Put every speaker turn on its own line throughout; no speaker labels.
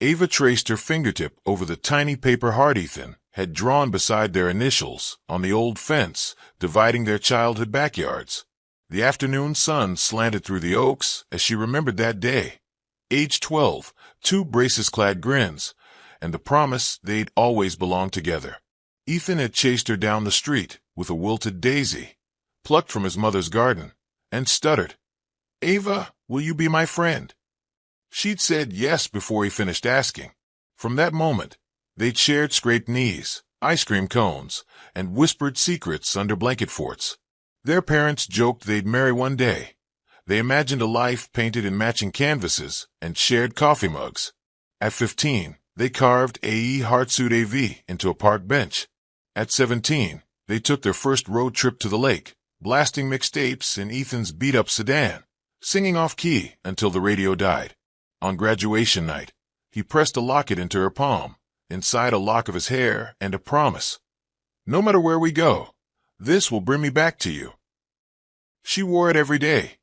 Ava traced her fingertip over the tiny paper heart Ethan had drawn beside their initials on the old fence dividing their childhood backyards. The afternoon sun slanted through the oaks as she remembered that day. Age 12, 2 braces-clad grins, and the promise they'd always belong together. Ethan had chased her down the street with a wilted daisy, plucked from his mother's garden, and stuttered, "Ava, will you be my friend?" She'd said yes before he finished asking. From that moment, they'd shared scraped knees, ice cream cones, and whispered secrets under blanket forts. Their parents joked they'd marry one day. They imagined a life painted in matching canvases and shared coffee mugs. At 15, they carved AE Heartsuit AV into a park bench. At 17, they took their first road trip to the lake, blasting mixtapes in Ethan's beat-up sedan, singing off-key until the radio died. On graduation night, he pressed a locket into her palm, inside a lock of his hair and a promise. "No matter where we go, this will bring me back to you." She wore it every day,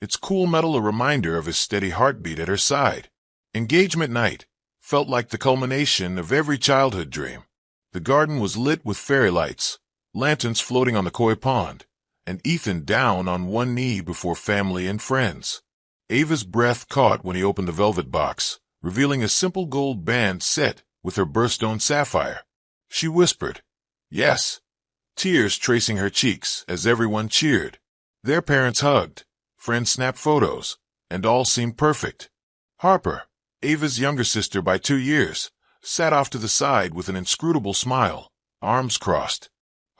its cool metal a reminder of his steady heartbeat at her side. Engagement night felt like the culmination of every childhood dream. The garden was lit with fairy lights, lanterns floating on the koi pond, and Ethan down on one knee before family and friends. Ava's breath caught when he opened the velvet box, revealing a simple gold band set with her birthstone sapphire. She whispered, "Yes," tears tracing her cheeks as everyone cheered. Their parents hugged, friends snapped photos, and all seemed perfect. Harper, Ava's younger sister by 2 years, sat off to the side with an inscrutable smile, arms crossed.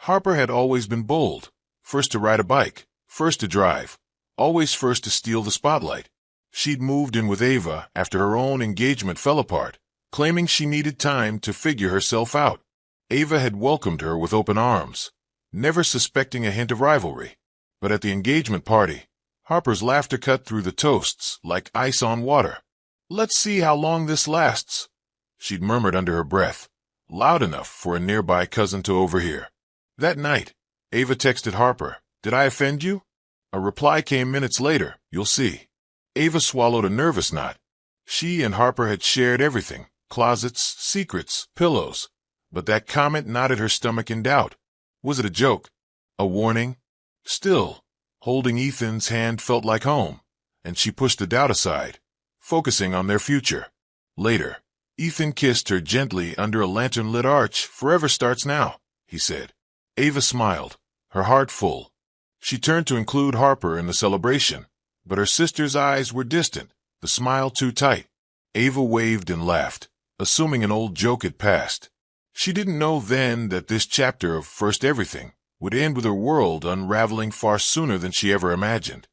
Harper had always been bold, first to ride a bike, first to drive, always first to steal the spotlight. She'd moved in with Ava after her own engagement fell apart, claiming she needed time to figure herself out. Ava had welcomed her with open arms, never suspecting a hint of rivalry. But at the engagement party, Harper's laughter cut through the toasts like ice on water. "Let's see how long this lasts," she'd murmured under her breath, loud enough for a nearby cousin to overhear. That night, Ava texted Harper, "Did I offend you?" A reply came minutes later, "You'll see." Ava swallowed a nervous knot. She and Harper had shared everything, closets, secrets, pillows. But that comment knotted her stomach in doubt. Was it a joke? A warning? Still, holding Ethan's hand felt like home, and she pushed the doubt aside, focusing on their future. Later, Ethan kissed her gently under a lantern-lit arch. "Forever starts now," he said. Ava smiled, her heart full. She turned to include Harper in the celebration, but her sister's eyes were distant, the smile too tight. Ava waved and laughed, assuming an old joke had passed. She didn't know then that this chapter of First Everything would end with her world unraveling far sooner than she ever imagined.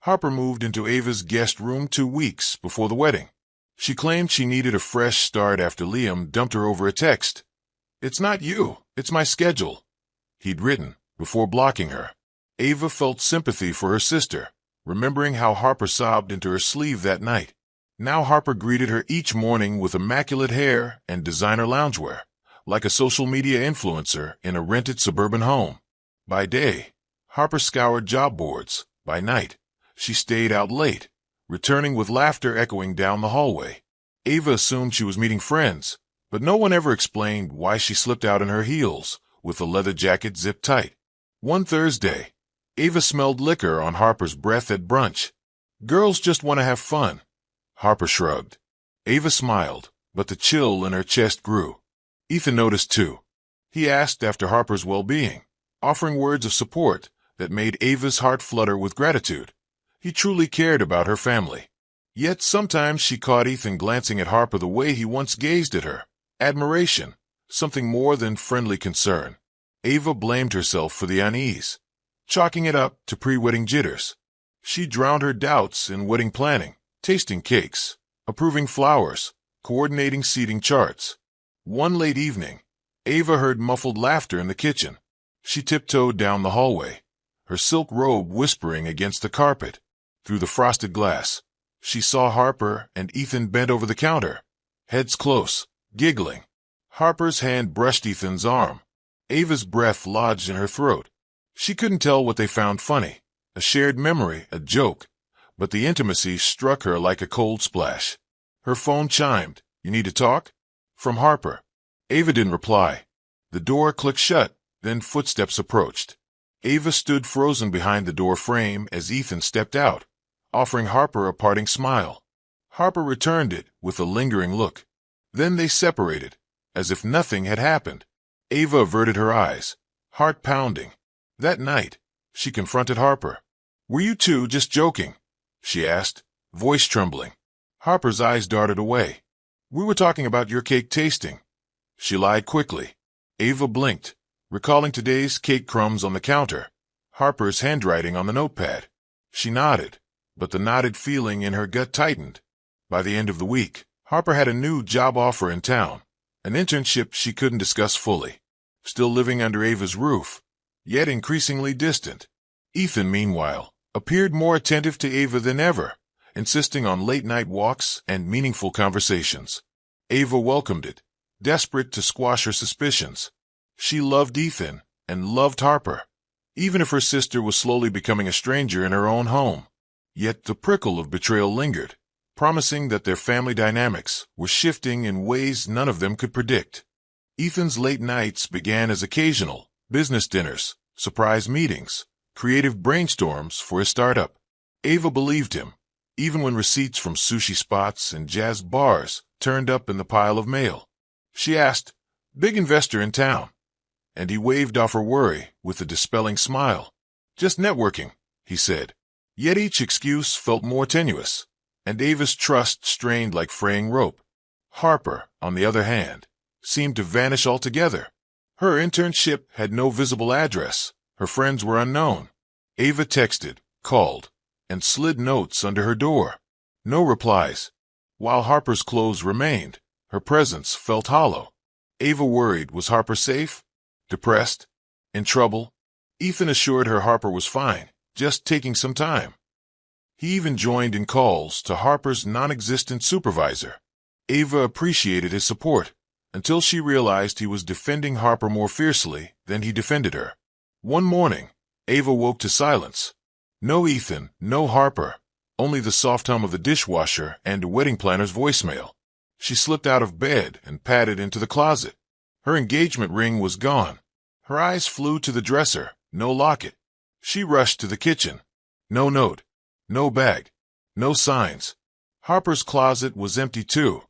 Harper moved into Ava's guest room 2 weeks before the wedding. She claimed she needed a fresh start after Liam dumped her over a text. "It's not you, it's my schedule," he'd written, before blocking her. Ava felt sympathy for her sister, remembering how Harper sobbed into her sleeve that night. Now Harper greeted her each morning with immaculate hair and designer loungewear, like a social media influencer in a rented suburban home. By day, Harper scoured job boards. By night, she stayed out late, returning with laughter echoing down the hallway. Ava assumed she was meeting friends, but no one ever explained why she slipped out in her heels, with the leather jacket zipped tight. One Thursday, Ava smelled liquor on Harper's breath at brunch. "Girls just want to have fun." Harper shrugged. Ava smiled, but the chill in her chest grew. Ethan noticed too. He asked after Harper's well-being, offering words of support that made Ava's heart flutter with gratitude. He truly cared about her family. Yet sometimes she caught Ethan glancing at Harper the way he once gazed at her. Admiration, something more than friendly concern. Ava blamed herself for the unease, chalking it up to pre-wedding jitters. She drowned her doubts in wedding planning, tasting cakes, approving flowers, coordinating seating charts. One late evening, Ava heard muffled laughter in the kitchen. She tiptoed down the hallway, her silk robe whispering against the carpet. Through the frosted glass, she saw Harper and Ethan bent over the counter, heads close, giggling. Harper's hand brushed Ethan's arm. Ava's breath lodged in her throat. She couldn't tell what they found funny, a shared memory, a joke, but the intimacy struck her like a cold splash. Her phone chimed, You need to talk? From Harper. Ava didn't reply. The door clicked shut, then footsteps approached. Ava stood frozen behind the door frame as Ethan stepped out, offering Harper a parting smile. Harper returned it with a lingering look. Then they separated, as if nothing had happened. Ava averted her eyes, heart pounding. That night, she confronted Harper. "Were you two just joking?" she asked, voice trembling. Harper's eyes darted away. "We were talking about your cake tasting," she lied quickly. Ava blinked, recalling today's cake crumbs on the counter, Harper's handwriting on the notepad. She nodded, but the knotted feeling in her gut tightened. By the end of the week, Harper had a new job offer in town, an internship she couldn't discuss fully. Still living under Ava's roof, yet increasingly distant. Ethan, meanwhile, appeared more attentive to Ava than ever, insisting on late-night walks and meaningful conversations. Ava welcomed it, desperate to squash her suspicions. She loved Ethan and loved Harper, even if her sister was slowly becoming a stranger in her own home. Yet the prickle of betrayal lingered, promising that their family dynamics were shifting in ways none of them could predict. Ethan's late nights began as occasional business dinners, surprise meetings, creative brainstorms for his startup. Ava believed him, even when receipts from sushi spots and jazz bars turned up in the pile of mail. She asked, "Big investor in town?" And he waved off her worry with a dispelling smile. "Just networking," he said. Yet each excuse felt more tenuous, and Ava's trust strained like fraying rope. Harper, on the other hand, seemed to vanish altogether. Her internship had no visible address. Her friends were unknown. Ava texted, called, and slid notes under her door. No replies. While Harper's clothes remained, her presence felt hollow. Ava worried, was Harper safe? Depressed? In trouble? Ethan assured her Harper was fine, just taking some time. He even joined in calls to Harper's non-existent supervisor. Ava appreciated his support, until she realized he was defending Harper more fiercely than he defended her. One morning, Ava woke to silence. No Ethan, no Harper, only the soft hum of the dishwasher and a wedding planner's voicemail. She slipped out of bed and padded into the closet. Her engagement ring was gone. Her eyes flew to the dresser, no locket. She rushed to the kitchen. No note, no bag, no signs. Harper's closet was empty too.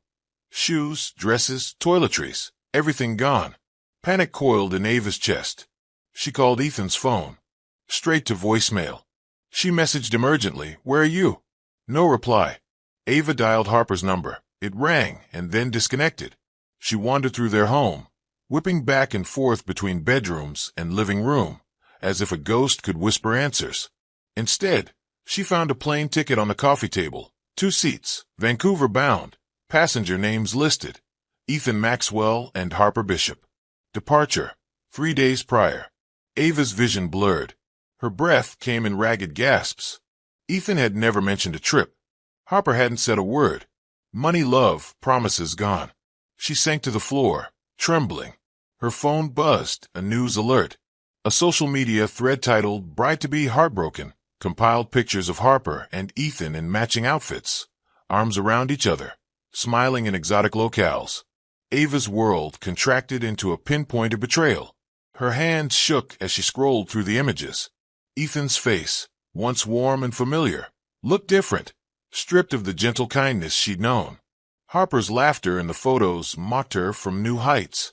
Shoes, dresses, toiletries, everything gone. Panic coiled in Ava's chest. She called Ethan's phone. Straight to voicemail. She messaged him urgently, "Where are you?" No reply. Ava dialed Harper's number. It rang and then disconnected. She wandered through their home, whipping back and forth between bedrooms and living room, as if a ghost could whisper answers. Instead, she found a plane ticket on the coffee table. 2 seats, Vancouver bound. Passenger names listed, Ethan Maxwell and Harper Bishop. Departure, 3 days prior. Ava's vision blurred. Her breath came in ragged gasps. Ethan had never mentioned a trip. Harper hadn't said a word. Money, love, promises gone. She sank to the floor, trembling. Her phone buzzed, a news alert. A social media thread titled "Bride to be Heartbroken" compiled pictures of Harper and Ethan in matching outfits, arms around each other, smiling in exotic locales. Ava's world contracted into a pinpoint of betrayal. Her hands shook as she scrolled through the images. Ethan's face, once warm and familiar, looked different, stripped of the gentle kindness she'd known. Harper's laughter in the photos mocked her from new heights.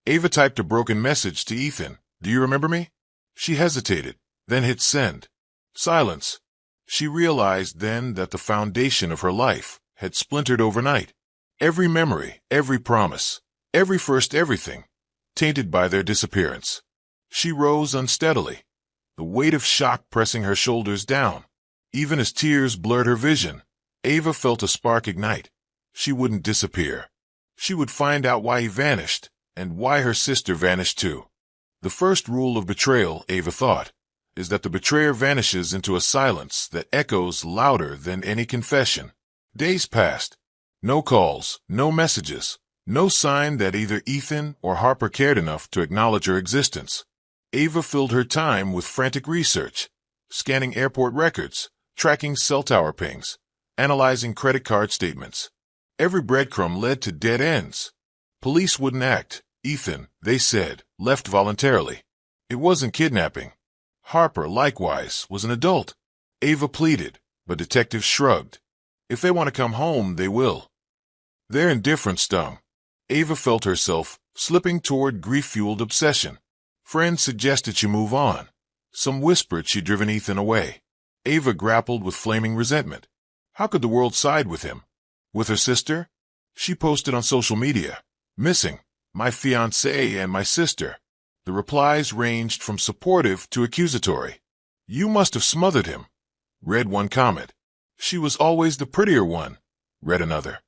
Ava typed a broken message to Ethan. "Do you remember me?" She hesitated, then hit send. Silence. She realized then that the foundation of her life had splintered overnight. Every memory, every promise, every first everything, tainted by their disappearance. She rose unsteadily, the weight of shock pressing her shoulders down. Even as tears blurred her vision, Ava felt a spark ignite. She wouldn't disappear. She would find out why he vanished, and why her sister vanished too. The first rule of betrayal, Ava thought, is that the betrayer vanishes into a silence that echoes louder than any confession. Days passed. No calls, no messages, no sign that either Ethan or Harper cared enough to acknowledge her existence. Ava filled her time with frantic research, scanning airport records, tracking cell tower pings, analyzing credit card statements. Every breadcrumb led to dead ends. Police wouldn't act. Ethan, they said, left voluntarily. It wasn't kidnapping. Harper, likewise, was an adult. Ava pleaded, but detectives shrugged. If they want to come home, they will. Their indifference stung. Ava felt herself slipping toward grief-fueled obsession. Friends suggested she move on. Some whispered she'd driven Ethan away. Ava grappled with flaming resentment. How could the world side with him? With her sister? She posted on social media, "Missing, my fiancé and my sister." The replies ranged from supportive to accusatory. "You must have smothered him," read one comment. "She was always the prettier one," read another.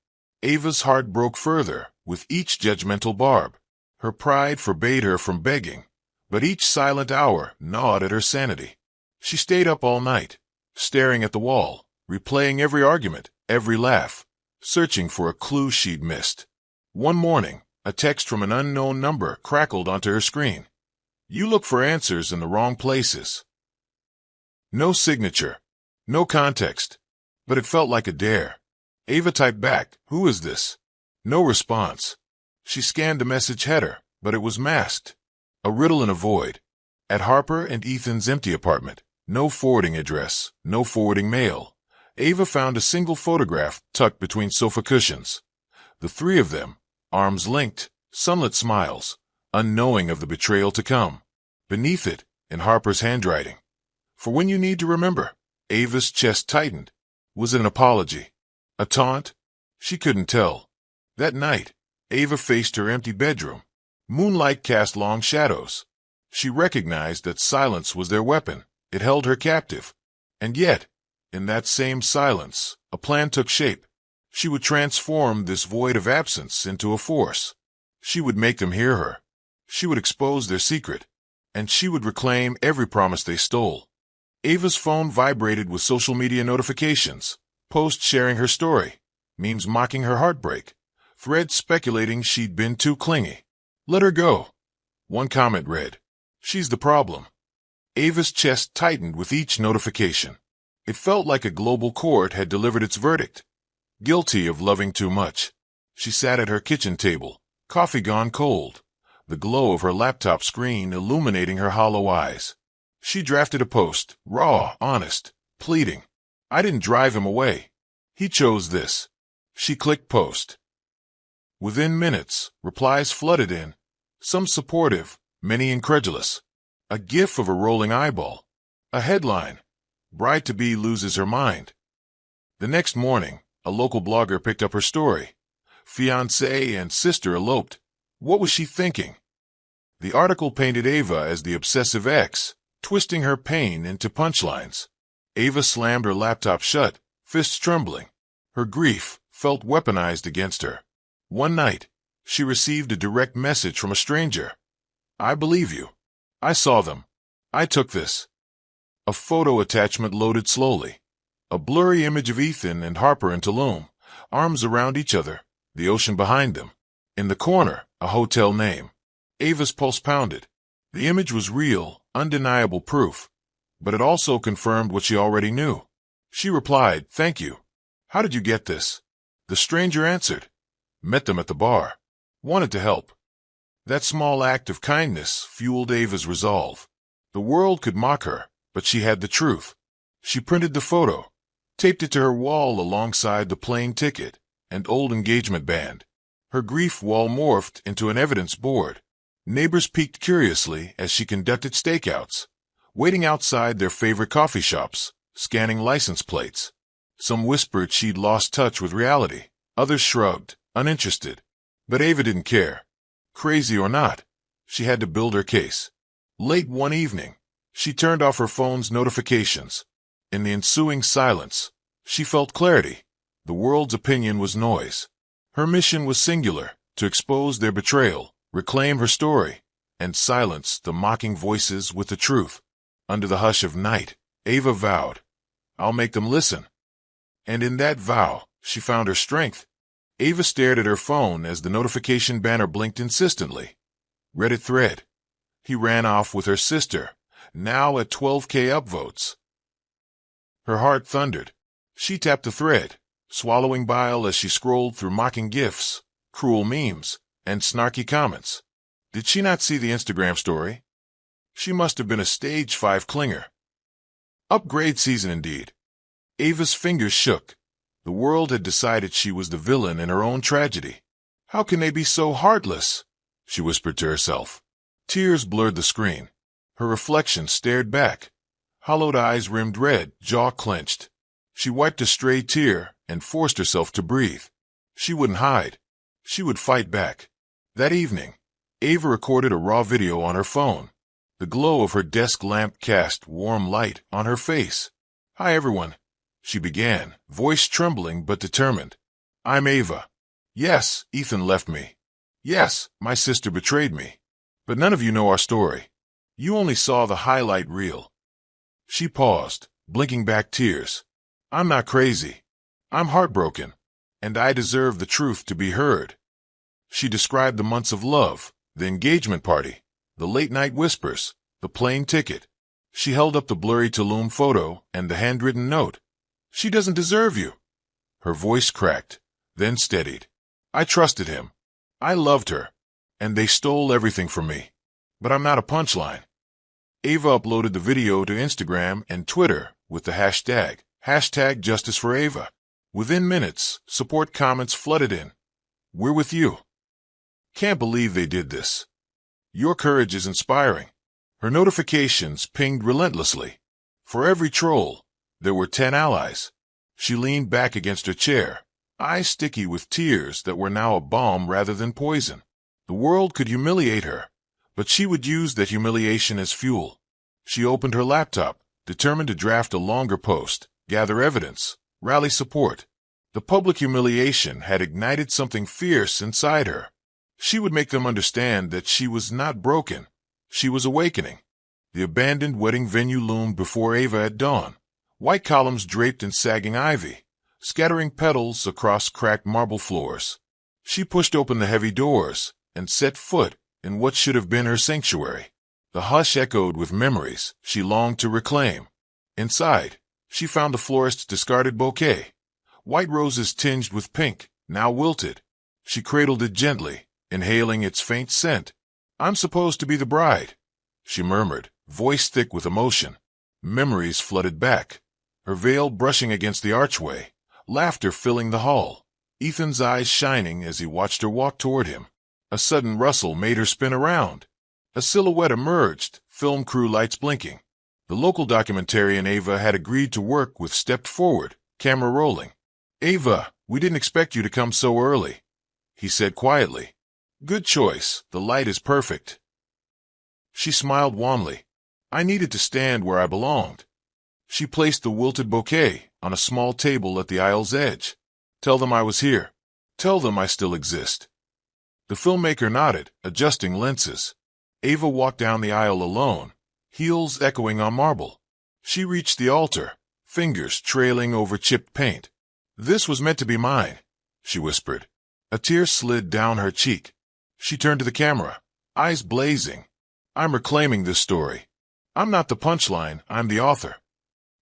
Ava's heart broke further with each judgmental barb. Her pride forbade her from begging, but each silent hour gnawed at her sanity. She stayed up all night, staring at the wall, replaying every argument, every laugh, searching for a clue she'd missed. One morning, a text from an unknown number crackled onto her screen. "You look for answers in the wrong places." No signature, no context, but it felt like a dare. Ava typed back, "Who is this?" No response. She scanned the message header, but it was masked. A riddle in a void. At Harper and Ethan's empty apartment, no forwarding address, no forwarding mail. Ava found a single photograph tucked between sofa cushions. The three of them, arms linked, sunlit smiles, unknowing of the betrayal to come. Beneath it, in Harper's handwriting, "For when you need to remember." Ava's chest tightened. Was it an apology? A taunt? She couldn't tell. That night, Ava faced her empty bedroom. Moonlight cast long shadows. She recognized that silence was their weapon. It held her captive. And yet, in that same silence, a plan took shape. She would transform this void of absence into a force. She would make them hear her. She would expose their secret. And she would reclaim every promise they stole. Ava's phone vibrated with social media notifications. Posts sharing her story. Memes mocking her heartbreak. Threads speculating she'd been too clingy. "Let her go." One comment read, "She's the problem." Ava's chest tightened with each notification. It felt like a global court had delivered its verdict. Guilty of loving too much. She sat at her kitchen table, coffee gone cold, the glow of her laptop screen illuminating her hollow eyes. She drafted a post, raw, honest, pleading. "I didn't drive him away. He chose this." She clicked post. Within minutes, replies flooded in, some supportive, many incredulous. A gif of a rolling eyeball. A headline, "Bride-to-be loses her mind." The next morning, a local blogger picked up her story. Fiancé and sister eloped. What was she thinking? The article painted Ava as the obsessive ex, twisting her pain into punchlines. Ava slammed her laptop shut, fists trembling. Her grief felt weaponized against her. One night, she received a direct message from a stranger. "I believe you. I saw them. I took this." A photo attachment loaded slowly. A blurry image of Ethan and Harper in Tulum, arms around each other, the ocean behind them. In the corner, a hotel name. Ava's pulse pounded. The image was real, undeniable proof. But it also confirmed what she already knew. She replied, "Thank you. How did you get this?" The stranger answered, "Met them at the bar. Wanted to help." That small act of kindness fueled Ava's resolve. The world could mock her, but she had the truth. She printed the photo, taped it to her wall alongside the plane ticket and old engagement band. Her grief wall morphed into an evidence board. Neighbors peeked curiously as she conducted stakeouts, waiting outside their favorite coffee shops, scanning license plates. Some whispered she'd lost touch with reality. Others shrugged, uninterested. But Ava didn't care. Crazy or not, she had to build her case. Late one evening, she turned off her phone's notifications. In the ensuing silence, she felt clarity. The world's opinion was noise. Her mission was singular, to expose their betrayal, reclaim her story, and silence the mocking voices with the truth. Under the hush of night, Ava vowed, "I'll make them listen." And in that vow, she found her strength. Ava stared at her phone as the notification banner blinked insistently. Reddit thread. He ran off with her sister, now at 12K upvotes. Her heart thundered. She tapped the thread, swallowing bile as she scrolled through mocking gifs, cruel memes, and snarky comments. Did she not see the Instagram story? She must have been a stage 5 clinger. Upgrade season indeed. Ava's fingers shook. The world had decided she was the villain in her own tragedy. How can they be so heartless? She whispered to herself. Tears blurred the screen. Her reflection stared back. Hollowed eyes rimmed red, jaw clenched. She wiped a stray tear and forced herself to breathe. She wouldn't hide. She would fight back. That evening, Ava recorded a raw video on her phone. The glow of her desk lamp cast warm light on her face. Hi everyone, she began, voice trembling but determined. I'm Ava. Yes, Ethan left me. Yes, my sister betrayed me. But none of you know our story. You only saw the highlight reel. She paused, blinking back tears. I'm not crazy. I'm heartbroken, and I deserve the truth to be heard. She described the months of love, the engagement party, the late-night whispers, the plane ticket. She held up the blurry Tulum photo and the handwritten note. She doesn't deserve you. Her voice cracked, then steadied. I trusted him. I loved her, and they stole everything from me. But I'm not a punchline. Ava uploaded the video to Instagram and Twitter with the hashtag #JusticeForAva. Within minutes, support comments flooded in. We're with you. Can't believe they did this. Your courage is inspiring. Her notifications pinged relentlessly. For every troll, there were 10 allies. She leaned back against her chair, eyes sticky with tears that were now a balm rather than poison. The world could humiliate her, but she would use that humiliation as fuel. She opened her laptop, determined to draft a longer post, gather evidence, rally support. The public humiliation had ignited something fierce inside her. She would make them understand that she was not broken. She was awakening. The abandoned wedding venue loomed before Ava at dawn, white columns draped in sagging ivy, scattering petals across cracked marble floors. She pushed open the heavy doors and set foot in what should have been her sanctuary. The hush echoed with memories she longed to reclaim. Inside, she found the florist's discarded bouquet, white roses tinged with pink, now wilted. She cradled it gently, inhaling its faint scent. I'm supposed to be the bride, she murmured, voice thick with emotion. Memories flooded back, her veil brushing against the archway, laughter filling the hall, Ethan's eyes shining as he watched her walk toward him. A sudden rustle made her spin around. A silhouette emerged, film crew lights blinking. The local documentarian Ava had agreed to work with stepped forward, camera rolling. Ava, we didn't expect you to come so early, he said quietly. Good choice, the light is perfect. She smiled wanly. I needed to stand where I belonged. She placed the wilted bouquet on a small table at the aisle's edge. Tell them I was here. Tell them I still exist. The filmmaker nodded, adjusting lenses. Ava walked down the aisle alone, heels echoing on marble. She reached the altar, fingers trailing over chipped paint. This was meant to be mine, she whispered. A tear slid down her cheek. She turned to the camera, eyes blazing. I'm reclaiming this story. I'm not the punchline, I'm the author.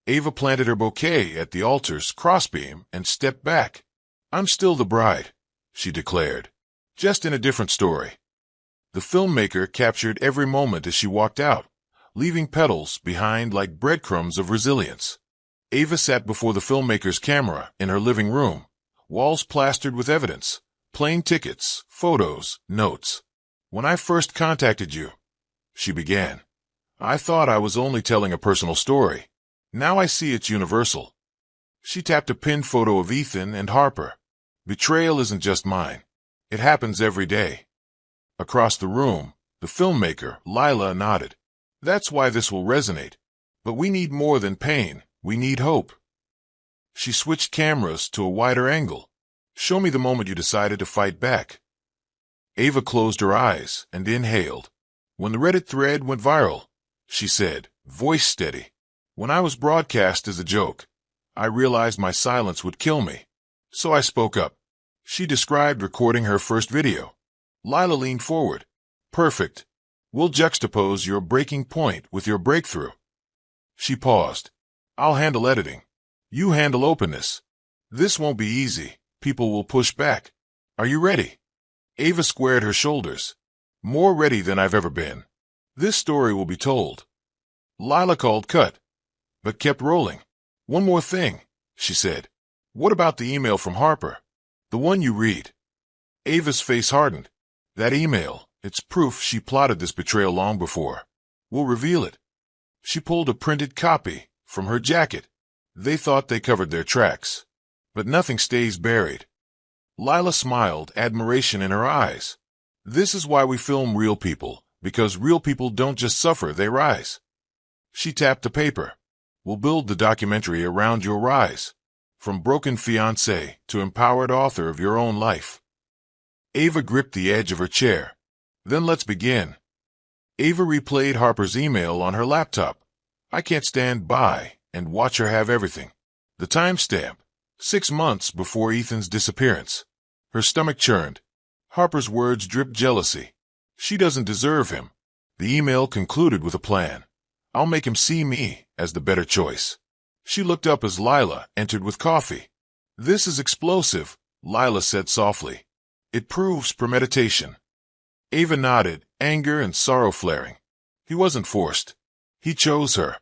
Ava planted her bouquet at the altar's crossbeam and stepped back. I'm still the bride, she declared, just in a different story. The filmmaker captured every moment as she walked out, leaving petals behind like breadcrumbs of resilience. Ava sat before the filmmaker's camera in her living room, walls plastered with evidence, plane tickets, photos, notes. When I first contacted you, she began, I thought I was only telling a personal story. Now I see it's universal. She tapped a pinned photo of Ethan and Harper. Betrayal isn't just mine. It happens every day. Across the room, the filmmaker, Lila, nodded. That's why this will resonate. But we need more than pain. We need hope. She switched cameras to a wider angle. Show me the moment you decided to fight back. Ava closed her eyes and inhaled. When the Reddit thread went viral, she said, voice steady. When I was broadcast as a joke, I realized my silence would kill me. So I spoke up. She described recording her first video. Lila leaned forward. Perfect. We'll juxtapose your breaking point with your breakthrough. She paused. I'll handle editing. You handle openness. This won't be easy. People will push back. Are you ready? Ava squared her shoulders. More ready than I've ever been. This story will be told. Lila called cut, but kept rolling. One more thing, she said. What about the email from Harper? The one you read? Ava's face hardened. That email, it's proof she plotted this betrayal long before. We'll reveal it. She pulled a printed copy from her jacket. They thought they covered their tracks. But nothing stays buried. Lila smiled, admiration in her eyes. This is why we film real people, because real people don't just suffer, they rise. She tapped the paper. We'll build the documentary around your rise. From broken fiancé to empowered author of your own life. Ava gripped the edge of her chair. Then let's begin. Ava replayed Harper's email on her laptop. I can't stand by and watch her have everything. The timestamp. 6 months before Ethan's disappearance. Her stomach churned. Harper's words dripped jealousy. She doesn't deserve him. The email concluded with a plan. I'll make him see me as the better choice. She looked up as Lila entered with coffee. This is explosive, Lila said softly. It proves premeditation. Ava nodded, anger and sorrow flaring. He wasn't forced. He chose her.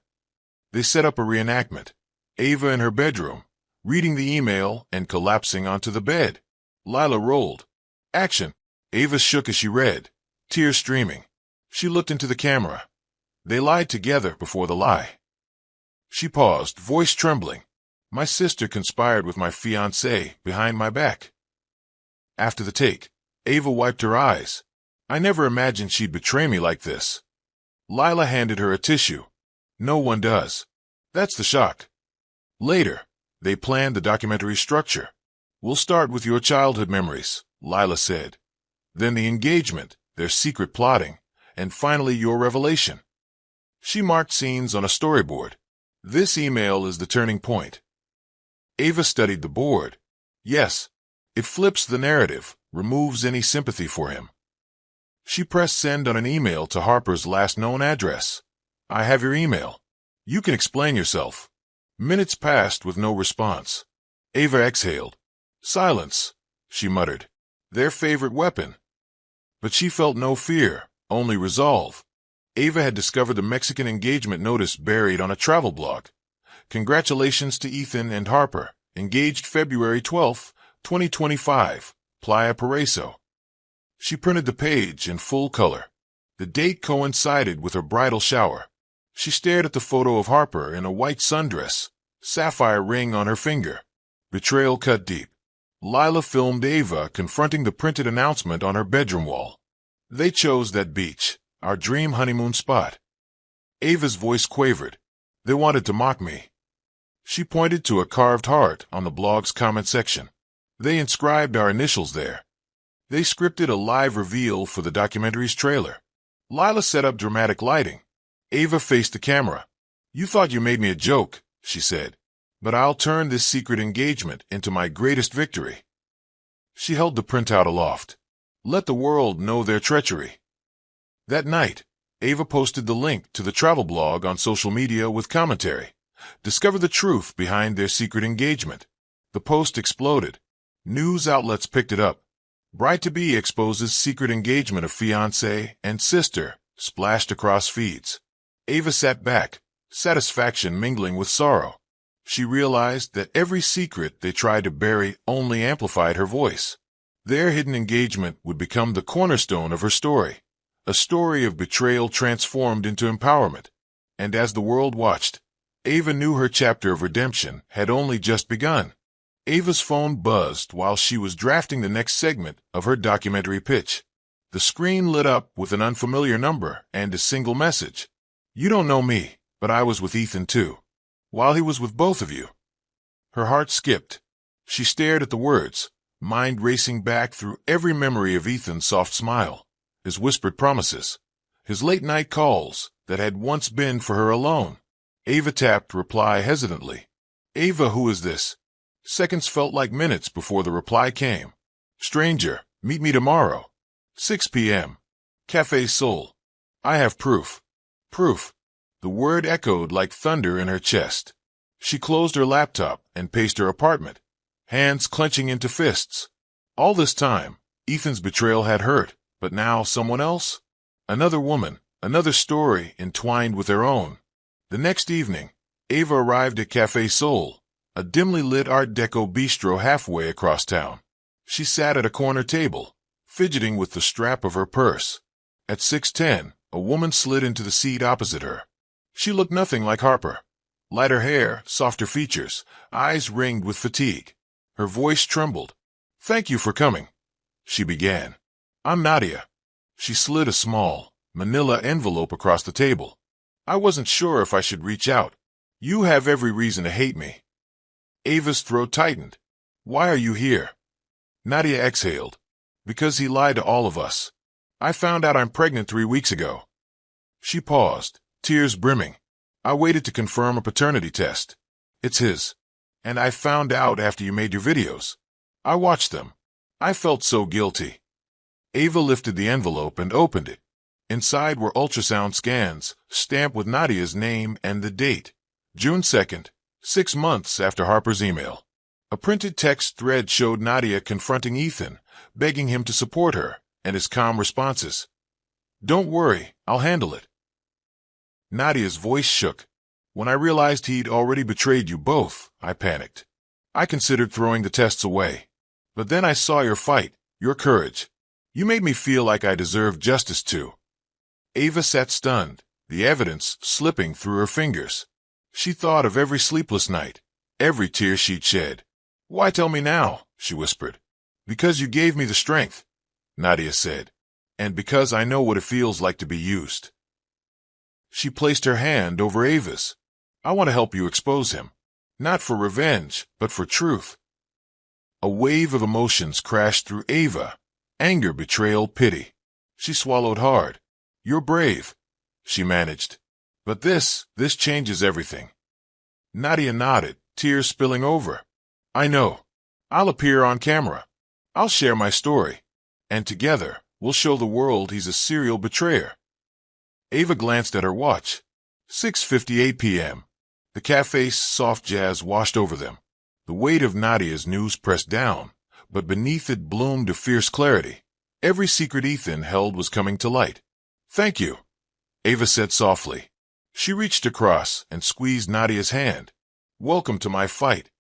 They set up a reenactment. Ava in her bedroom, reading the email and collapsing onto the bed. Lila rolled. Action. Ava shook as she read, tears streaming. She looked into the camera. They lied together before the lie. She paused, voice trembling. My sister conspired with my fiancé behind my back. After the take, Ava wiped her eyes. I never imagined she'd betray me like this. Lila handed her a tissue. No one does. That's the shock. Later, they planned the documentary structure. We'll start with your childhood memories, Lila said. Then the engagement, their secret plotting, and finally your revelation. She marked scenes on a storyboard. This email is the turning point. Ava studied the board. Yes, it flips the narrative, removes any sympathy for him. She pressed send on an email to Harper's last known address. I have your email. You can explain yourself. Minutes passed with no response. Ava exhaled. Silence, she muttered. Their favorite weapon. But she felt no fear, only resolve. Ava had discovered the Mexican engagement notice buried on a travel blog. Congratulations to Ethan and Harper, engaged February 12, 2025, Playa Paraiso. She printed the page in full color. The date coincided with her bridal shower. She stared at the photo of Harper in a white sundress, sapphire ring on her finger. Betrayal cut deep. Lila filmed Ava confronting the printed announcement on her bedroom wall. They chose that beach, our dream honeymoon spot. Ava's voice quavered. They wanted to mock me. She pointed to a carved heart on the blog's comment section. They inscribed our initials there. They scripted a live reveal for the documentary's trailer. Lila set up dramatic lighting. Ava faced the camera. You thought you made me a joke, she said. But I'll turn this secret engagement into my greatest victory. She held the printout aloft. Let the world know their treachery. That night, Ava posted the link to the travel blog on social media with commentary. Discover the truth behind their secret engagement. The post exploded. News outlets picked it up. Bride-to-be exposes secret engagement of fiancé and sister, splashed across feeds. Ava sat back, satisfaction mingling with sorrow. She realized that every secret they tried to bury only amplified her voice. Their hidden engagement would become the cornerstone of her story. A story of betrayal transformed into empowerment. And as the world watched, Ava knew her chapter of redemption had only just begun. Ava's phone buzzed while she was drafting the next segment of her documentary pitch. The screen lit up with an unfamiliar number and a single message. You don't know me, but I was with Ethan too. While he was with both of you. Her heart skipped. She stared at the words, mind racing back through every memory of Ethan's soft smile, his whispered promises, his late-night calls that had once been for her alone. Ava tapped reply hesitantly. Ava, who is this? Seconds felt like minutes before the reply came. Stranger, meet me tomorrow. 6 p.m. Café Sol. I have proof. Proof. The word echoed like thunder in her chest. She closed her laptop and paced her apartment, hands clenching into fists. All this time, Ethan's betrayal had hurt, but now someone else? Another woman, another story entwined with their own. The next evening, Ava arrived at Café Sol, a dimly lit Art Deco bistro halfway across town. She sat at a corner table, fidgeting with the strap of her purse. At 6:10, a woman slid into the seat opposite her. She looked nothing like Harper. Lighter hair, softer features, eyes ringed with fatigue. Her voice trembled. "Thank you for coming," she began. "I'm Nadia." She slid a small, manila envelope across the table. "I wasn't sure if I should reach out. You have every reason to hate me." Ava's throat tightened. "Why are you here?" Nadia exhaled. "Because he lied to all of us. I found out I'm pregnant 3 weeks ago." She paused, tears brimming. "I waited to confirm a paternity test. It's his. And I found out after you made your videos. I watched them. I felt so guilty." Ava lifted the envelope and opened it. Inside were ultrasound scans, stamped with Nadia's name and the date. June 2nd, 6 months after Harper's email. A printed text thread showed Nadia confronting Ethan, begging him to support her, and his calm responses. "Don't worry, I'll handle it." Nadia's voice shook. "When I realized he'd already betrayed you both, I panicked. I considered throwing the tests away. But then I saw your fight, your courage. You made me feel like I deserved justice too." Ava sat stunned, the evidence slipping through her fingers. She thought of every sleepless night, every tear she'd shed. "Why tell me now?" she whispered. "Because you gave me the strength," Nadia said, "and because I know what it feels like to be used." She placed her hand over Ava's. "I want to help you expose him. Not for revenge, but for truth." A wave of emotions crashed through Ava. Anger, betrayal, pity. She swallowed hard. "You're brave," she managed. "But this changes everything." Nadia nodded, tears spilling over. "I know. I'll appear on camera. I'll share my story. And together, we'll show the world he's a serial betrayer." Ava glanced at her watch. 6:58 p.m. The cafe's soft jazz washed over them. The weight of Nadia's news pressed down, but beneath it bloomed a fierce clarity. Every secret Ethan held was coming to light. "Thank you," Ava said softly. She reached across and squeezed Nadia's hand. "Welcome to my fight."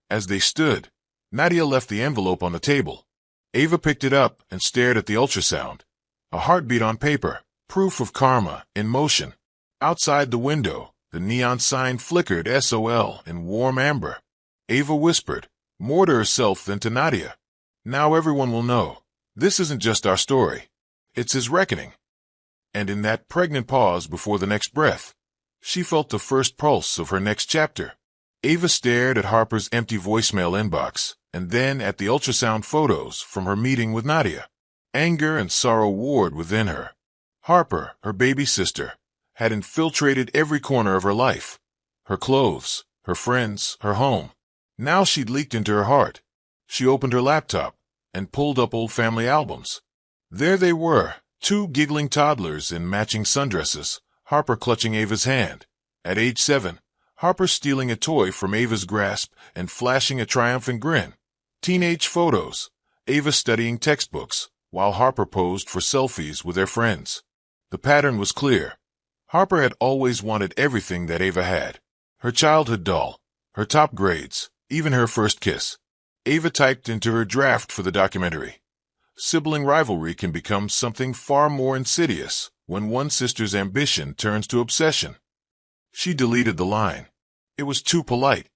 As they stood, Nadia left the envelope on the table. Ava picked it up and stared at the ultrasound. A heartbeat on paper, proof of karma in motion. Outside the window, the neon sign flickered SOL in warm amber. Ava whispered, more to herself than to Nadia. "Now everyone will know. This isn't just our story. It's his reckoning." And in that pregnant pause before the next breath, she felt the first pulse of her next chapter. Ava stared at Harper's empty voicemail inbox, and then at the ultrasound photos from her meeting with Nadia. Anger and sorrow warred within her. Harper, her baby sister, had infiltrated every corner of her life. Her clothes, her friends, her home. Now she'd leaked into her heart. She opened her laptop and pulled up old family albums. There they were, 2 giggling toddlers in matching sundresses, Harper clutching Ava's hand. At age 7, Harper stealing a toy from Ava's grasp and flashing a triumphant grin. Teenage photos, Ava studying textbooks, while Harper posed for selfies with their friends. The pattern was clear. Harper had always wanted everything that Ava had. Her childhood doll, her top grades, even her first kiss. Ava typed into her draft for the documentary. Sibling rivalry can become something far more insidious when one sister's ambition turns to obsession. She deleted the line. It was too polite.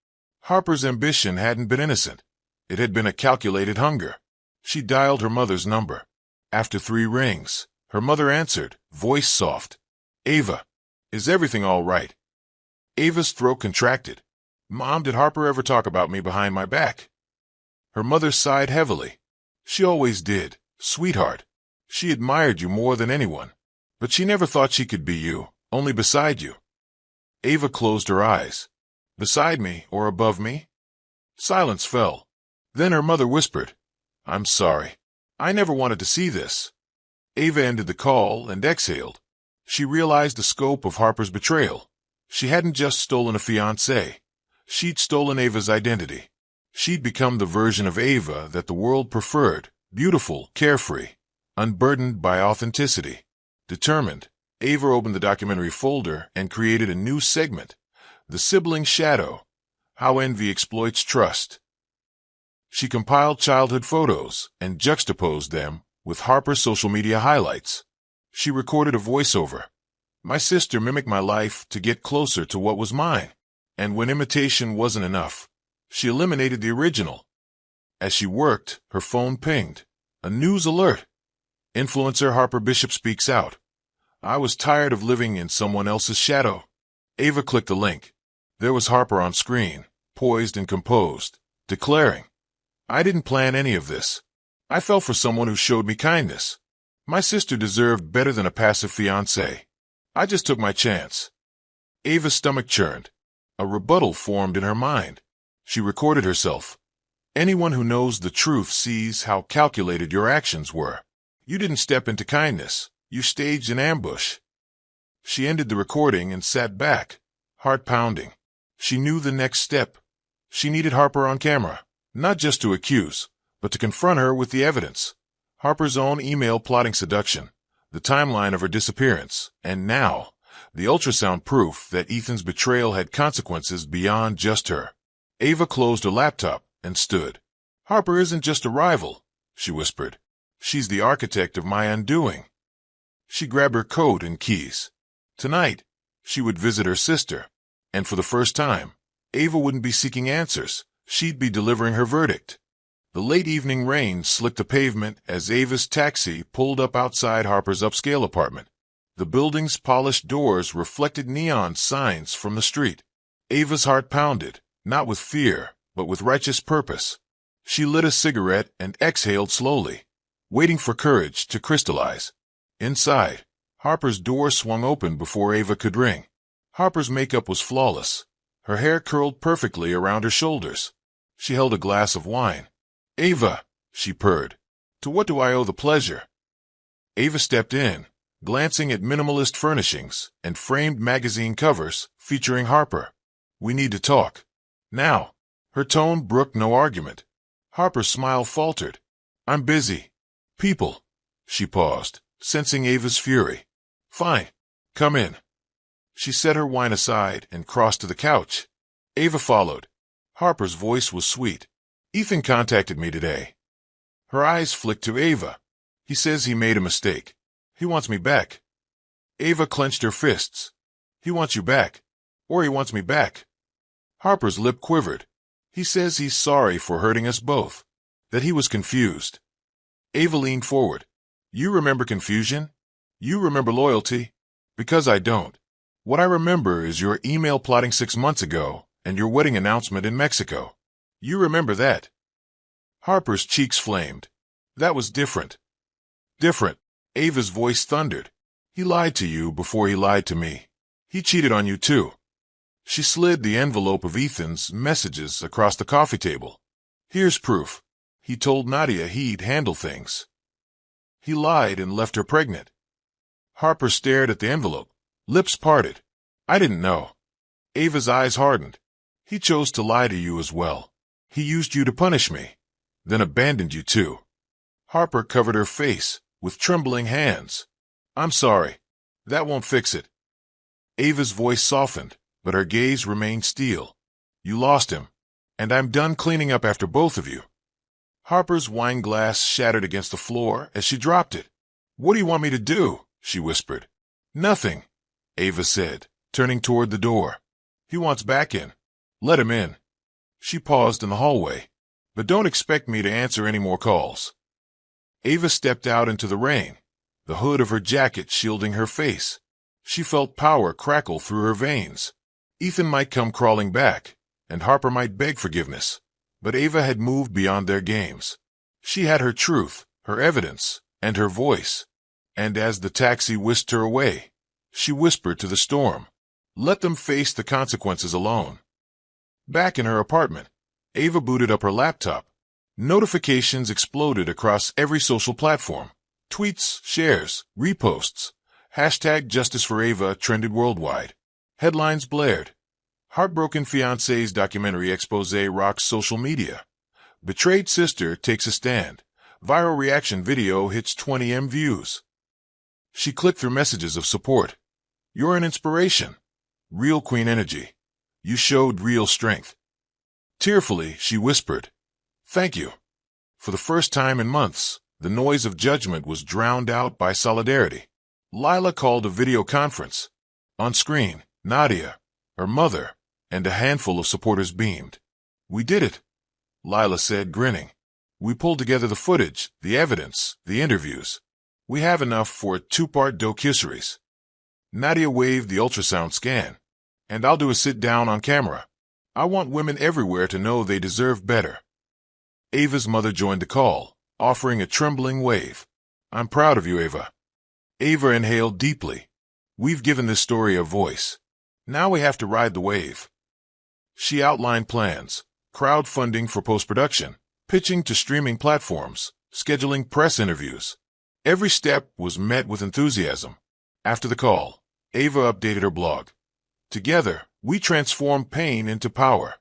Harper's ambition hadn't been innocent. It had been a calculated hunger. She dialed her mother's number. After 3 rings, her mother answered, voice soft. "Ava, is everything all right?" Ava's throat contracted. "Mom, did Harper ever talk about me behind my back?" Her mother sighed heavily. "She always did, sweetheart. She admired you more than anyone. But she never thought she could be you, only beside you." Ava closed her eyes. "Beside me or above me?" Silence fell. Then her mother whispered, "I'm sorry. I never wanted to see this." Ava ended the call and exhaled. She realized the scope of Harper's betrayal. She hadn't just stolen a fiancé. She'd stolen Ava's identity. She'd become the version of Ava that the world preferred, beautiful, carefree, unburdened by authenticity. Determined, Ava opened the documentary folder and created a new segment, The Sibling Shadow, How Envy Exploits Trust. She compiled childhood photos and juxtaposed them with Harper's social media highlights. She recorded a voiceover. My sister mimicked my life to get closer to what was mine, and when imitation wasn't enough, she eliminated the original. As she worked, her phone pinged. A news alert. Influencer Harper Bishop speaks out. I was tired of living in someone else's shadow. Ava clicked the link. There was Harper on screen, poised and composed, declaring, I didn't plan any of this. I fell for someone who showed me kindness. My sister deserved better than a passive fiancé. I just took my chance. Ava's stomach churned. A rebuttal formed in her mind. She recorded herself. Anyone who knows the truth sees how calculated your actions were. You didn't step into kindness. You staged an ambush. She ended the recording and sat back, heart pounding. She knew the next step. She needed Harper on camera, not just to accuse, but to confront her with the evidence. Harper's own email plotting seduction, the timeline of her disappearance, and now, the ultrasound proof that Ethan's betrayal had consequences beyond just her. Ava closed her laptop and stood. Harper isn't just a rival, she whispered. She's the architect of my undoing. She grabbed her coat and keys. Tonight, she would visit her sister, and for the first time, Ava wouldn't be seeking answers. She'd be delivering her verdict. The late evening rain slicked the pavement as Ava's taxi pulled up outside Harper's upscale apartment. The building's polished doors reflected neon signs from the street. Ava's heart pounded, not with fear, but with righteous purpose. She lit a cigarette and exhaled slowly, waiting for courage to crystallize. Inside, Harper's door swung open before Ava could ring. Harper's makeup was flawless. Her hair curled perfectly around her shoulders. She held a glass of wine. Ava, she purred. To what do I owe the pleasure? Ava stepped in, glancing at minimalist furnishings and framed magazine covers featuring Harper. We need to talk. Now. Her tone brooked no argument. Harper's smile faltered. I'm busy. People. She paused, sensing Ava's fury. Fine. Come in. She set her wine aside and crossed to the couch. Ava followed. Harper's voice was sweet. Ethan contacted me today. Her eyes flicked to Ava. He says he made a mistake. He wants me back. Ava clenched her fists. He wants you back. Or he wants me back. Harper's lip quivered. He says he's sorry for hurting us both. That he was confused. Ava leaned forward. You remember confusion? You remember loyalty? Because I don't. What I remember is your email plotting 6 months ago and your wedding announcement in Mexico. You remember that? Harper's cheeks flamed. That was different. Different. Ava's voice thundered. He lied to you before he lied to me. He cheated on you too. She slid the envelope of Ethan's messages across the coffee table. Here's proof. He told Nadia he'd handle things. He lied and left her pregnant. Harper stared at the envelope, lips parted. I didn't know. Ava's eyes hardened. He chose to lie to you as well. He used you to punish me, then abandoned you too. Harper covered her face with trembling hands. I'm sorry. That won't fix it. Ava's voice softened, but her gaze remained steel. You lost him, and I'm done cleaning up after both of you. Harper's wine glass shattered against the floor as she dropped it. What do you want me to do? She whispered. Nothing, Ava said, turning toward the door. He wants back in. Let him in. She paused in the hallway. But don't expect me to answer any more calls. Ava stepped out into the rain, the hood of her jacket shielding her face. She felt power crackle through her veins. Ethan might come crawling back, and Harper might beg forgiveness, but Ava had moved beyond their games. She had her truth, her evidence, and her voice. And as the taxi whisked her away, she whispered to the storm, let them face the consequences alone. Back in her apartment, Ava booted up her laptop. Notifications exploded across every social platform. Tweets, shares, reposts. Hashtag Justice for Ava trended worldwide. Headlines blared. Heartbroken fiancé's documentary expose rocks social media. Betrayed sister takes a stand. Viral reaction video hits 20 million views. She clicked through messages of support. You're an inspiration. Real queen energy. You showed real strength. Tearfully, she whispered, "Thank you." For the first time in months, the noise of judgment was drowned out by solidarity. Lila called a video conference. On screen, Nadia, her mother, and a handful of supporters beamed. "We did it," Lila said, grinning. "We pulled together the footage, the evidence, the interviews. We have enough for a 2-part docuseries." Nadia waved the ultrasound scan. "And I'll do a sit-down on camera. I want women everywhere to know they deserve better." Ava's mother joined the call, offering a trembling wave. "I'm proud of you, Ava." Ava inhaled deeply. "We've given this story a voice. Now we have to ride the wave." She outlined plans: crowdfunding for post-production, pitching to streaming platforms, scheduling press interviews. Every step was met with enthusiasm. After the call, Ava updated her blog. "Together, we transform pain into power."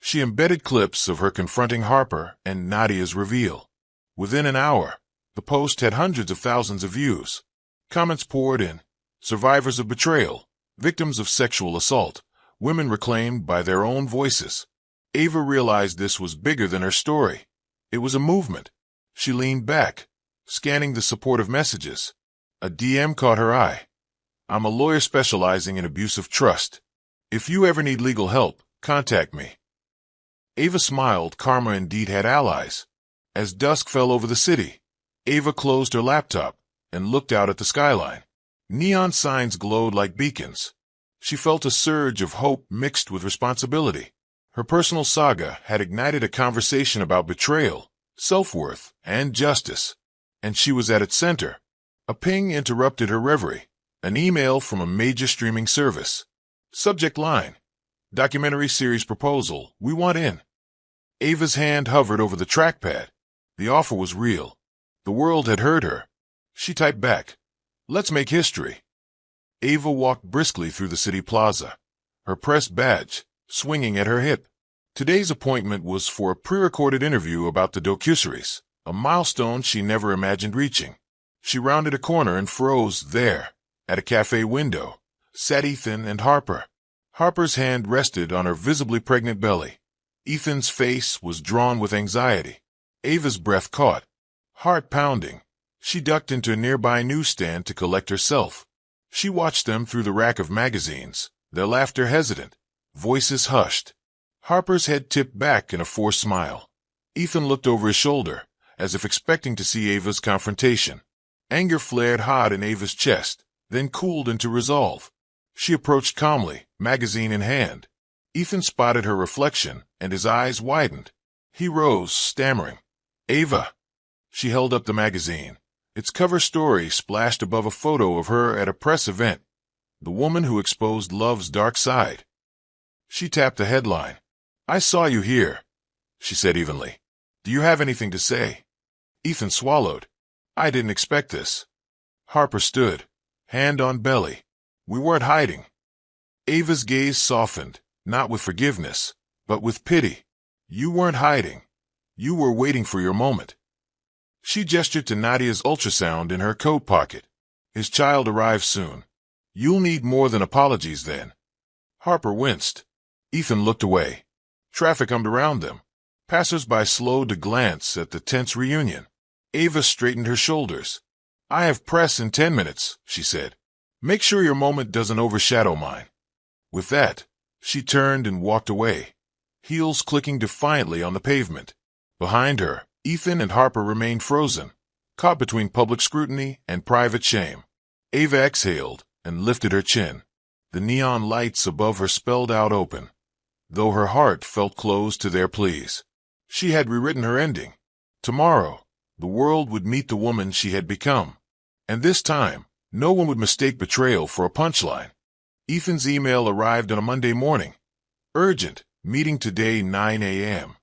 She embedded clips of her confronting Harper and Nadia's reveal. Within an hour, the post had hundreds of thousands of views. Comments poured in. Survivors of betrayal, victims of sexual assault, women reclaimed by their own voices. Ava realized this was bigger than her story. It was a movement. She leaned back, scanning the supportive messages. A DM caught her eye. "I'm a lawyer specializing in abuse of trust. If you ever need legal help, contact me." Ava smiled. Karma indeed had allies. As dusk fell over the city, Ava closed her laptop and looked out at the skyline. Neon signs glowed like beacons. She felt a surge of hope mixed with responsibility. Her personal saga had ignited a conversation about betrayal, self-worth, and justice, and she was at its center. A ping interrupted her reverie. An email from a major streaming service. Subject line: documentary series proposal. We want in. Ava's hand hovered over the trackpad. The offer was real. The world had heard her. She typed back, "Let's make history." Ava walked briskly through the city plaza, her press badge swinging at her hip. Today's appointment was for a pre-recorded interview about the docuseries, a milestone she never imagined reaching. She rounded a corner and froze there. At a cafe window sat Ethan and Harper. Harper's hand rested on her visibly pregnant belly. Ethan's face was drawn with anxiety. Ava's breath caught. Heart pounding, she ducked into a nearby newsstand to collect herself. She watched them through the rack of magazines, their laughter hesitant, voices hushed. Harper's head tipped back in a forced smile. Ethan looked over his shoulder, as if expecting to see Ava's confrontation. Anger flared hot in Ava's chest, then cooled into resolve. She approached calmly, magazine in hand. Ethan spotted her reflection, and his eyes widened. He rose, stammering, "Ava." She held up the magazine. Its cover story splashed above a photo of her at a press event. The woman who exposed love's dark side. She tapped the headline. "I saw you here," she said evenly. "Do you have anything to say?" Ethan swallowed. "I didn't expect this." Harper stood, hand on belly. "We weren't hiding." Ava's gaze softened, not with forgiveness, but with pity. "You weren't hiding. You were waiting for your moment." She gestured to Nadia's ultrasound in her coat pocket. "His child arrives soon. You'll need more than apologies then." Harper winced. Ethan looked away. Traffic hummed around them. Passers-by slowed to glance at the tense reunion. Ava straightened her shoulders. "I have press in 10 minutes, she said. "Make sure your moment doesn't overshadow mine." With that, she turned and walked away, heels clicking defiantly on the pavement. Behind her, Ethan and Harper remained frozen, caught between public scrutiny and private shame. Ava exhaled and lifted her chin. The neon lights above her spelled out open, though her heart felt closed to their pleas. She had rewritten her ending. Tomorrow, the world would meet the woman she had become. And this time, no one would mistake betrayal for a punchline. Ethan's email arrived on a Monday morning. Urgent, meeting today 9 a.m.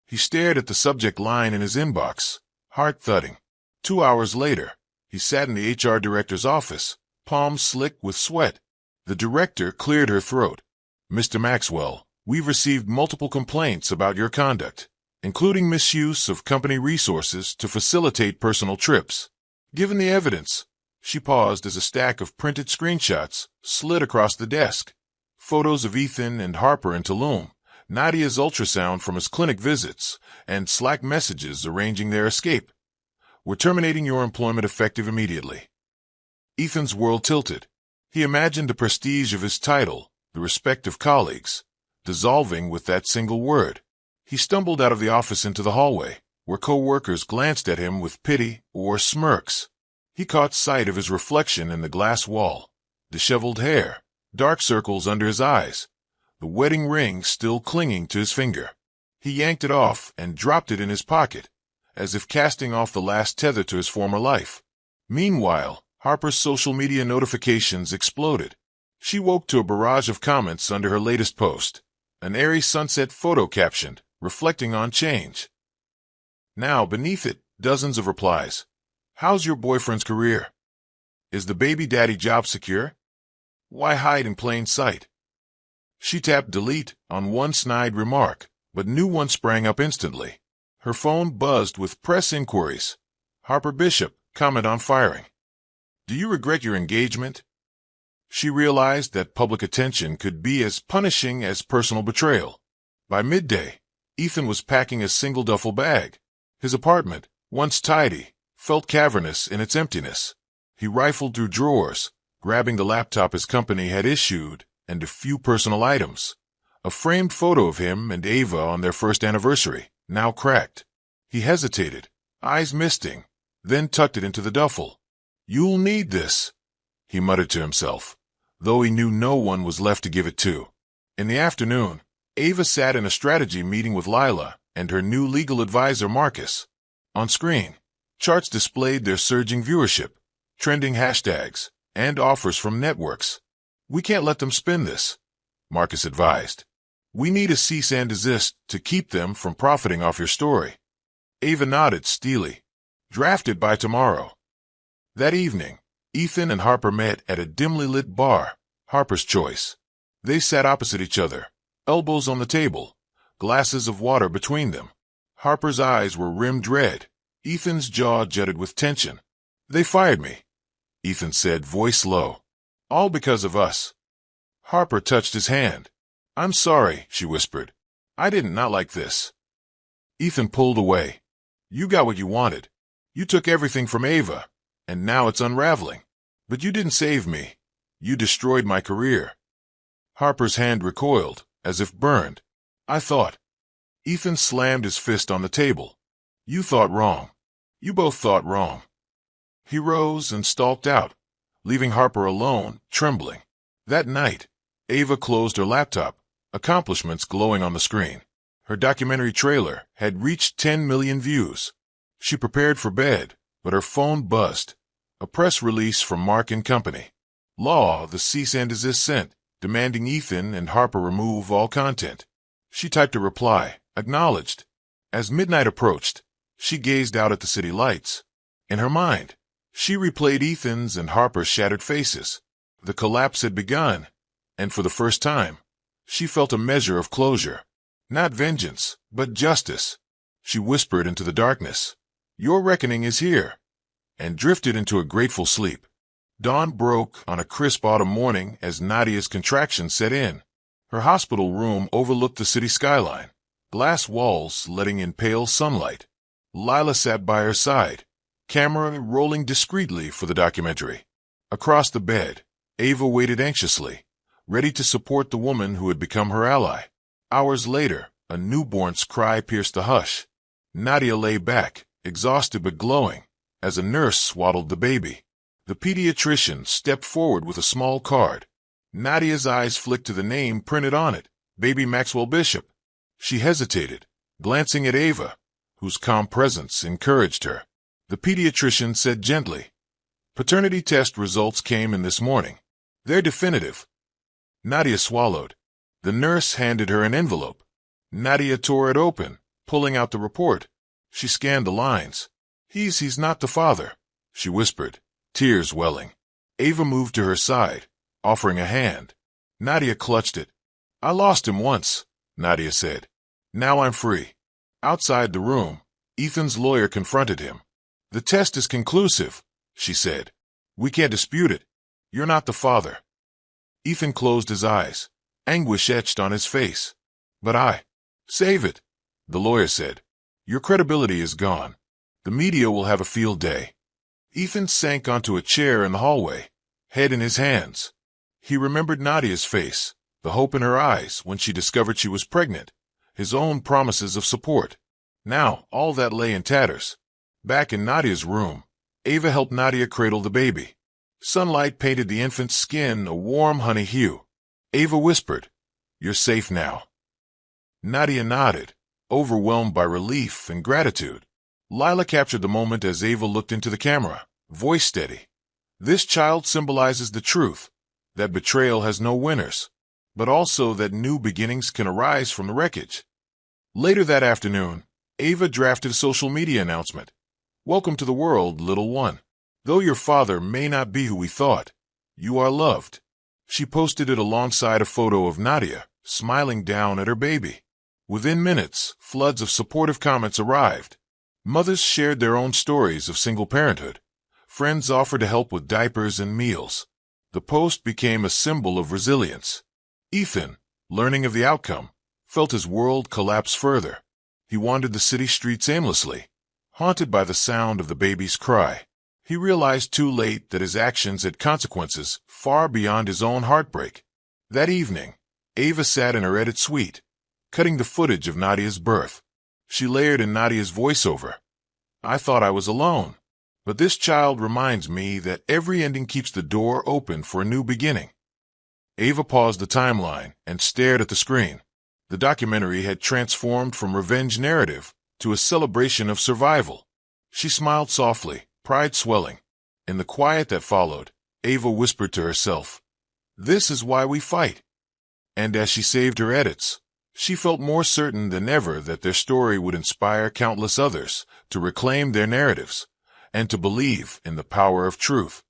He stared at the subject line in his inbox, heart thudding. 2 hours later, he sat in the HR director's office, palms slick with sweat. The director cleared her throat. "Mr. Maxwell, we've received multiple complaints about your conduct, including misuse of company resources to facilitate personal trips. Given the evidence," she paused as a stack of printed screenshots slid across the desk. Photos of Ethan and Harper in Tulum, Nadia's ultrasound from his clinic visits, and Slack messages arranging their escape. "We're terminating your employment effective immediately." Ethan's world tilted. He imagined the prestige of his title, the respect of colleagues, dissolving with that single word. He stumbled out of the office into the hallway, where co-workers glanced at him with pity or smirks. He caught sight of his reflection in the glass wall, disheveled hair, dark circles under his eyes, the wedding ring still clinging to his finger. He yanked it off and dropped it in his pocket, as if casting off the last tether to his former life. Meanwhile, Harper's social media notifications exploded. She woke to a barrage of comments under her latest post, an airy sunset photo captioned, "Reflecting on change." Now, beneath it, dozens of replies. "How's your boyfriend's career? Is the baby daddy job secure? Why hide in plain sight?" She tapped delete on one snide remark, but new one sprang up instantly. Her phone buzzed with press inquiries. "Harper Bishop, comment on firing. Do you regret your engagement?" She realized that public attention could be as punishing as personal betrayal. By midday, Ethan was packing a single duffel bag. His apartment, once tidy, felt cavernous in its emptiness. He rifled through drawers, grabbing the laptop his company had issued and a few personal items. A framed photo of him and Ava on their first anniversary, now cracked. He hesitated, eyes misting, then tucked it into the duffel. "You'll need this," he muttered to himself, though he knew no one was left to give it to. In the afternoon, Ava sat in a strategy meeting with Lila and her new legal advisor Marcus. On screen, charts displayed their surging viewership, trending hashtags, and offers from networks. "We can't let them spin this," Marcus advised. "We need a cease and desist to keep them from profiting off your story." Ava nodded steely. "Drafted by tomorrow." That evening, Ethan and Harper met at a dimly lit bar, Harper's Choice. They sat opposite each other, elbows on the table, glasses of water between them. Harper's eyes were rimmed red, Ethan's jaw jutted with tension. "They fired me," Ethan said, voice low. "All because of us." Harper touched his hand. "I'm sorry," she whispered. "I didn't not like this." Ethan pulled away. "You got what you wanted. You took everything from Ava, and now it's unraveling. But you didn't save me. You destroyed my career." Harper's hand recoiled, as if burned. "I thought." Ethan slammed his fist on the table. "You thought wrong. You both thought wrong." He rose and stalked out, leaving Harper alone, trembling. That night, Ava closed her laptop, accomplishments glowing on the screen. Her documentary trailer had reached 10 million views. She prepared for bed, but her phone buzzed. A press release from Mark & Company. Law, the cease and desist sent, demanding Ethan and Harper remove all content. She typed a reply, acknowledged. As midnight approached, she gazed out at the city lights. In her mind, she replayed Ethan's and Harper's shattered faces. The collapse had begun, and for the first time, she felt a measure of closure. Not vengeance, but justice. She whispered into the darkness, "Your reckoning is here," and drifted into a grateful sleep. Dawn broke on a crisp autumn morning as Nadia's contractions set in. Her hospital room overlooked the city skyline, glass walls letting in pale sunlight. Lila sat by her side, camera rolling discreetly for the documentary. Across the bed, Ava waited anxiously, ready to support the woman who had become her ally. Hours later, a newborn's cry pierced the hush. Nadia lay back, exhausted but glowing, as a nurse swaddled the baby. The pediatrician stepped forward with a small card. Nadia's eyes flicked to the name printed on it, Baby Maxwell Bishop. She hesitated, glancing at Ava, whose calm presence encouraged her. The pediatrician said gently, "Paternity test results came in this morning. They're definitive." Nadia swallowed. The nurse handed her an envelope. Nadia tore it open, pulling out the report. She scanned the lines. He's not the father," she whispered, tears welling. Ava moved to her side, offering a hand. Nadia clutched it. I lost him once, Nadia said. Now I'm free. Outside the room, Ethan's lawyer confronted him. The test is conclusive, she said. We can't dispute it. You're not the father. Ethan closed his eyes, anguish etched on his face. But save it, the lawyer said. Your credibility is gone. The media will have a field day. Ethan sank onto a chair in the hallway, head in his hands. He remembered Nadia's face, the hope in her eyes when she discovered she was pregnant, his own promises of support. Now, all that lay in tatters. Back in Nadia's room, Ava helped Nadia cradle the baby. Sunlight painted the infant's skin a warm honey hue. Ava whispered, You're safe now. Nadia nodded, overwhelmed by relief and gratitude. Lila captured the moment as Ava looked into the camera, voice steady. This child symbolizes the truth, that betrayal has no winners, but also that new beginnings can arise from the wreckage. Later that afternoon, Ava drafted a social media announcement. Welcome to the world, little one. Though your father may not be who we thought, you are loved. She posted it alongside a photo of Nadia, smiling down at her baby. Within minutes, floods of supportive comments arrived. Mothers shared their own stories of single parenthood. Friends offered to help with diapers and meals. The post became a symbol of resilience. Ethan, learning of the outcome, felt his world collapse further. He wandered the city streets aimlessly, haunted by the sound of the baby's cry. He realized too late that his actions had consequences far beyond his own heartbreak. That evening, Ava sat in her edit suite, cutting the footage of Nadia's birth. She layered in Nadia's voiceover. I thought I was alone, but this child reminds me that every ending keeps the door open for a new beginning. Ava paused the timeline and stared at the screen. The documentary had transformed from revenge narrative to a celebration of survival. She smiled softly, pride swelling. In the quiet that followed, Ava whispered to herself, This is why we fight. And as she saved her edits, she felt more certain than ever that their story would inspire countless others to reclaim their narratives and to believe in the power of truth.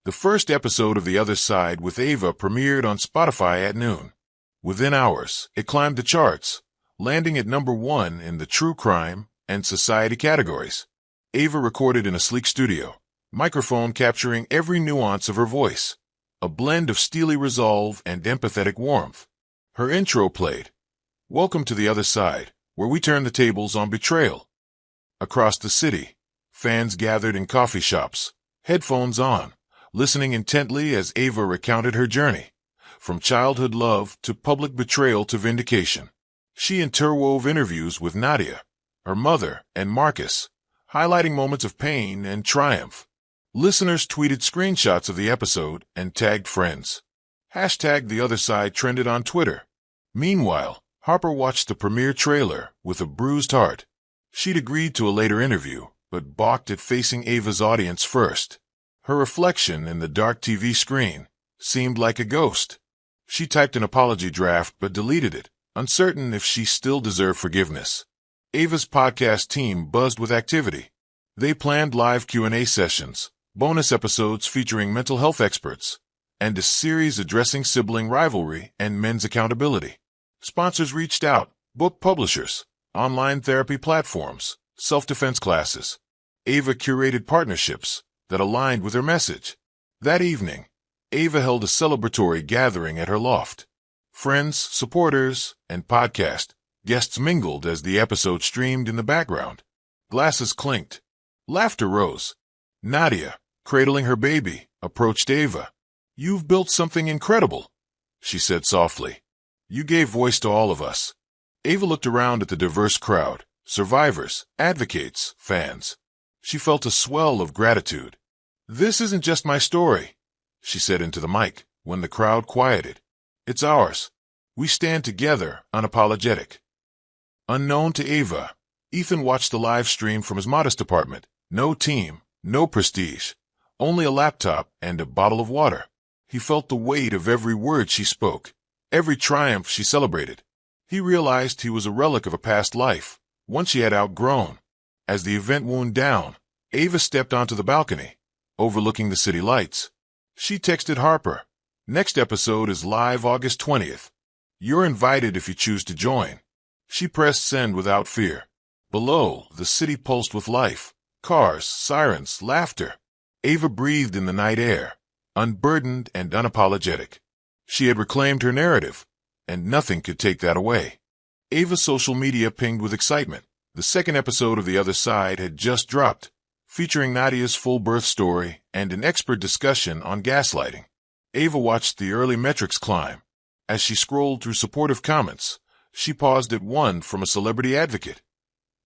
The first episode of The Other Side with Ava premiered on Spotify at noon. Within hours, it climbed the charts, landing at #1 in the true crime and society categories. Ava recorded in a sleek studio, microphone capturing every nuance of her voice, a blend of steely resolve and empathetic warmth. Her intro played, Welcome to The Other Side, where we turn the tables on betrayal. Across the city, fans gathered in coffee shops, headphones on, listening intently as Ava recounted her journey, from childhood love to public betrayal to vindication. She interwove interviews with Nadia, her mother, and Marcus, highlighting moments of pain and triumph. Listeners tweeted screenshots of the episode and tagged friends. #The Other Side trended on Twitter. Meanwhile, Harper watched the premiere trailer with a bruised heart. She'd agreed to a later interview, but balked at facing Ava's audience first. Her reflection in the dark TV screen seemed like a ghost. She typed an apology draft but deleted it, uncertain if she still deserved forgiveness. Ava's podcast team buzzed with activity. They planned live Q&A sessions, bonus episodes featuring mental health experts, and a series addressing sibling rivalry and men's accountability. Sponsors reached out, book publishers, online therapy platforms, self-defense classes. Ava curated partnerships that aligned with her message. That evening, Ava held a celebratory gathering at her loft. Friends, supporters, and podcast guests mingled as the episode streamed in the background. Glasses clinked. Laughter rose. Nadia, cradling her baby, approached Ava. You've built something incredible, she said softly. You gave voice to all of us. Ava looked around at the diverse crowd, survivors, advocates, fans. She felt a swell of gratitude. This isn't just my story, she said into the mic when the crowd quieted. It's ours. We stand together, unapologetic. Unknown to Ava, Ethan watched the live stream from his modest apartment. No team, no prestige, only a laptop and a bottle of water. He felt the weight of every word she spoke, every triumph she celebrated. He realized he was a relic of a past life, one she had outgrown. As the event wound down, Ava stepped onto the balcony, overlooking the city lights. She texted Harper, Next episode is live August 20th. You're invited if you choose to join. She pressed send without fear. Below, the city pulsed with life. Cars, sirens, laughter. Ava breathed in the night air, unburdened and unapologetic. She had reclaimed her narrative, and nothing could take that away. Ava's social media pinged with excitement. The second episode of The Other Side had just dropped, featuring Nadia's full birth story and an expert discussion on gaslighting. Ava watched the early metrics climb. As she scrolled through supportive comments, she paused at one from a celebrity advocate.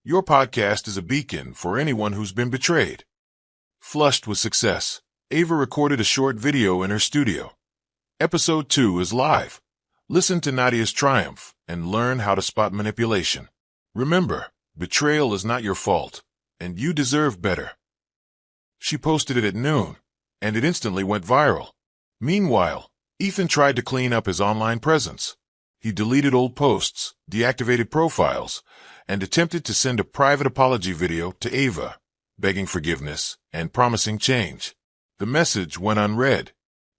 Your podcast is a beacon for anyone who's been betrayed. Flushed with success, Ava recorded a short video in her studio. Episode 2 is live. Listen to Nadia's triumph and learn how to spot manipulation. Remember, betrayal is not your fault, and you deserve better. She posted it at noon, and it instantly went viral. Meanwhile, Ethan tried to clean up his online presence. He deleted old posts, deactivated profiles, and attempted to send a private apology video to Ava, begging forgiveness and promising change. The message went unread.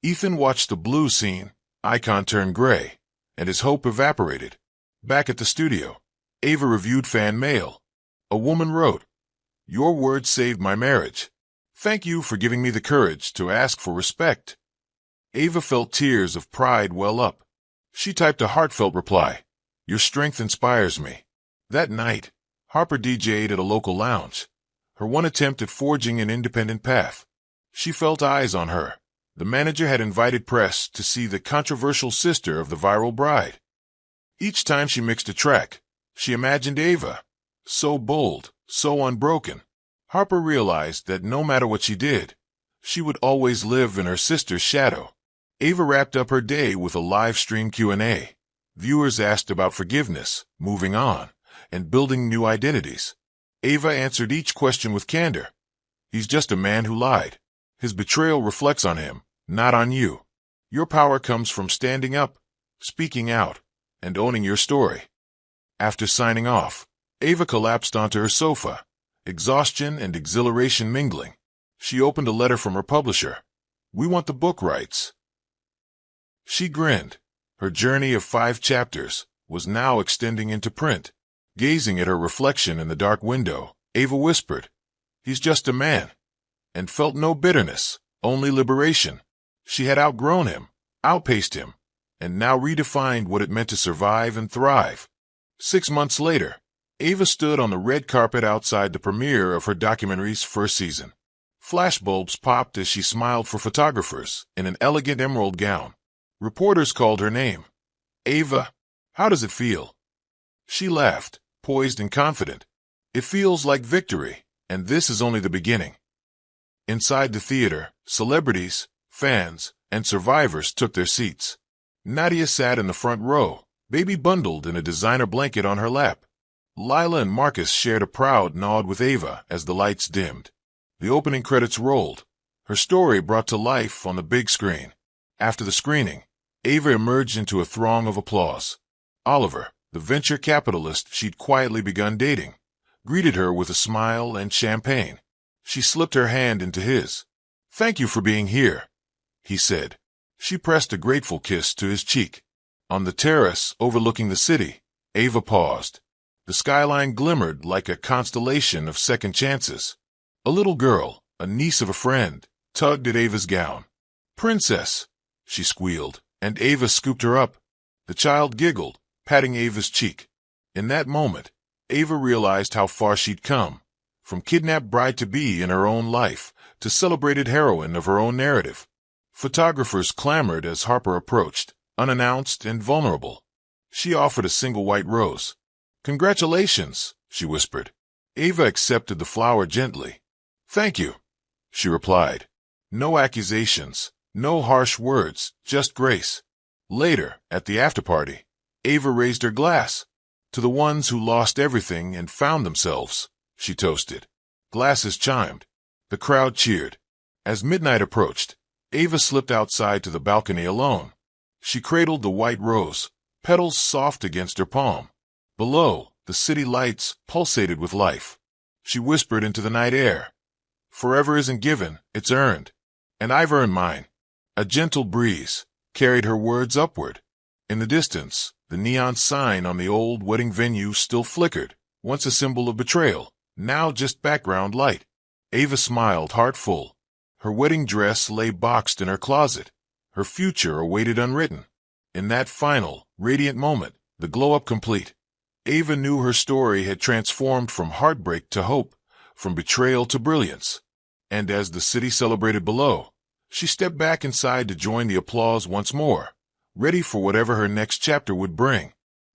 Ethan watched the blue scene, icon turn gray, and his hope evaporated. Back at the studio, Ava reviewed fan mail. A woman wrote, "Your words saved my marriage. Thank you for giving me the courage to ask for respect." Ava felt tears of pride well up. She typed a heartfelt reply, "Your strength inspires me." That night, Harper DJ'd at a local lounge, her one attempt at forging an independent path. She felt eyes on her. The manager had invited press to see the controversial sister of the viral bride. Each time she mixed a track, she imagined Ava, so bold, so unbroken. Harper realized that no matter what she did, she would always live in her sister's shadow. Ava wrapped up her day with a live stream Q&A. Viewers asked about forgiveness, moving on, and building new identities. Ava answered each question with candor. He's just a man who lied. His betrayal reflects on him, not on you. Your power comes from standing up, speaking out, and owning your story. After signing off, Ava collapsed onto her sofa, exhaustion and exhilaration mingling. She opened a letter from her publisher. "We want the book rights." She grinned. Her journey of 5 chapters was now extending into print. Gazing at her reflection in the dark window, Ava whispered, "He's just a man," and felt no bitterness, only liberation. She had outgrown him, outpaced him, and now redefined what it meant to survive and thrive. 6 months later, Ava stood on the red carpet outside the premiere of her documentary's first season. Flashbulbs popped as she smiled for photographers in an elegant emerald gown. Reporters called her name. "Ava, how does it feel?" She laughed, poised and confident. "It feels like victory, and this is only the beginning." Inside the theater, celebrities, fans, and survivors took their seats. Nadia sat in the front row, baby bundled in a designer blanket on her lap. Lila and Marcus shared a proud nod with Ava as the lights dimmed. The opening credits rolled, her story brought to life on the big screen. After the screening, Ava emerged into a throng of applause. Oliver, the venture capitalist she'd quietly begun dating, greeted her with a smile and champagne. She slipped her hand into his. "Thank you for being here," he said. She pressed a grateful kiss to his cheek. On the terrace overlooking the city, Ava paused. The skyline glimmered like a constellation of second chances. A little girl, a niece of a friend, tugged at Ava's gown. "Princess," she squealed, and Ava scooped her up. The child giggled, patting Ava's cheek. In that moment, Ava realized how far she'd come, from kidnapped bride-to-be in her own life to celebrated heroine of her own narrative. Photographers clamored as Harper approached, unannounced and vulnerable. She offered a single white rose. "Congratulations," she whispered. Ava accepted the flower gently. "Thank you," she replied. No accusations, no harsh words, just grace. Later, at the after-party, Ava raised her glass. "To the ones who lost everything and found themselves," she toasted. Glasses chimed. The crowd cheered. As midnight approached, Ava slipped outside to the balcony alone. She cradled the white rose, petals soft against her palm. Below, the city lights pulsated with life. She whispered into the night air, "Forever isn't given, it's earned. And I've earned mine." A gentle breeze carried her words upward. In the distance, the neon sign on the old wedding venue still flickered, once a symbol of betrayal, now just background light. Ava smiled, heart full. Her wedding dress lay boxed in her closet. Her future awaited unwritten. In that final, radiant moment, the glow-up complete, Ava knew her story had transformed from heartbreak to hope, from betrayal to brilliance. And as the city celebrated below, she stepped back inside to join the applause once more, ready for whatever her next chapter would bring.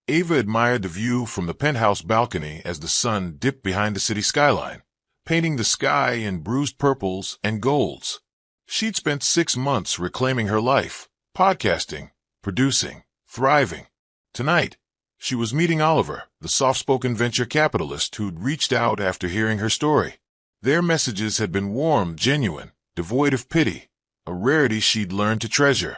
Ava admired the view from the penthouse balcony as the sun dipped behind the city skyline, painting the sky in bruised purples and golds. She'd spent 6 months reclaiming her life, podcasting, producing, thriving. Tonight, she was meeting Oliver, the soft-spoken venture capitalist who'd reached out after hearing her story. Their messages had been warm, genuine, devoid of pity, a rarity she'd learned to treasure.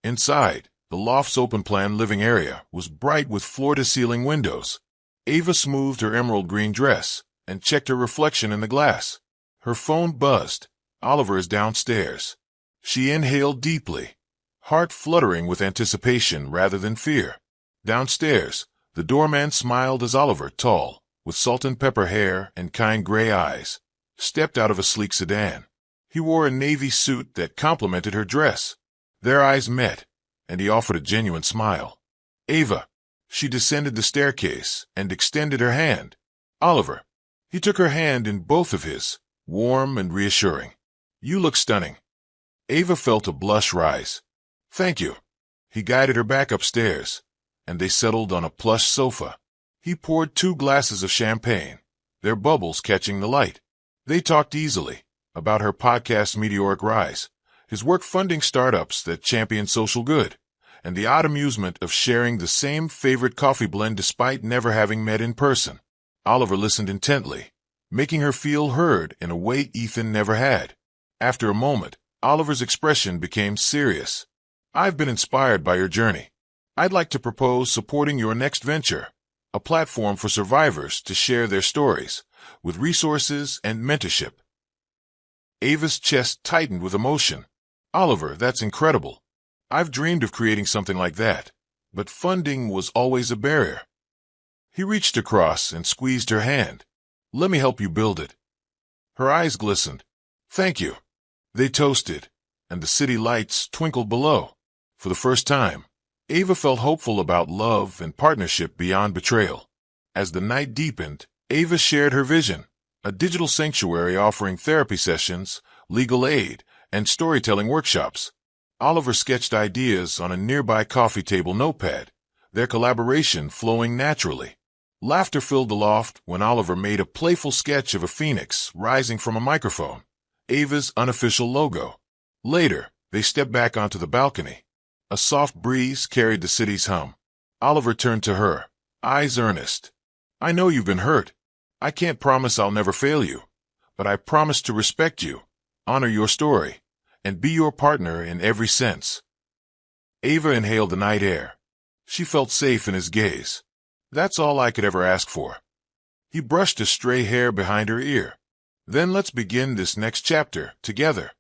Inside, the loft's open-plan living area was bright with floor-to-ceiling windows. Ava smoothed her emerald green dress and checked her reflection in the glass. Her phone buzzed. Oliver is downstairs. She inhaled deeply, heart fluttering with anticipation rather than fear. Downstairs, the doorman smiled as Oliver, tall, with salt and pepper hair and kind gray eyes, stepped out of a sleek sedan. He wore a navy suit that complemented her dress. Their eyes met, and he offered a genuine smile. Ava. She descended the staircase and extended her hand. Oliver. He took her hand in both of his, warm and reassuring. You look stunning. Ava felt a blush rise. Thank you. He guided her back upstairs, and they settled on a plush sofa. He poured 2 glasses of champagne, their bubbles catching the light. They talked easily about her podcast's meteoric rise, his work funding startups that champion social good, and the odd amusement of sharing the same favorite coffee blend despite never having met in person. Oliver listened intently, making her feel heard in a way Ethan never had. After a moment, Oliver's expression became serious. I've been inspired by your journey. I'd like to propose supporting your next venture, a platform for survivors to share their stories, with resources and mentorship. Ava's chest tightened with emotion. Oliver, that's incredible. I've dreamed of creating something like that, but funding was always a barrier. He reached across and squeezed her hand. Let me help you build it. Her eyes glistened. Thank you. They toasted, and the city lights twinkled below. For the first time, Ava felt hopeful about love and partnership beyond betrayal. As the night deepened, Ava shared her vision, a digital sanctuary offering therapy sessions, legal aid, and storytelling workshops. Oliver sketched ideas on a nearby coffee table notepad, their collaboration flowing naturally. Laughter filled the loft when Oliver made a playful sketch of a phoenix rising from a microphone, Ava's unofficial logo. Later, they stepped back onto the balcony. A soft breeze carried the city's hum. Oliver turned to her, eyes earnest. I know you've been hurt. I can't promise I'll never fail you, but I promise to respect you, honor your story, and be your partner in every sense. Ava inhaled the night air. She felt safe in his gaze. That's all I could ever ask for. He brushed a stray hair behind her ear. Then let's begin this next chapter together.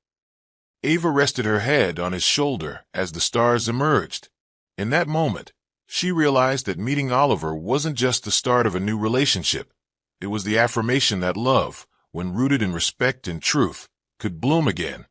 Ava rested her head on his shoulder as the stars emerged. In that moment, she realized that meeting Oliver wasn't just the start of a new relationship. It was the affirmation that love, when rooted in respect and truth, could bloom again.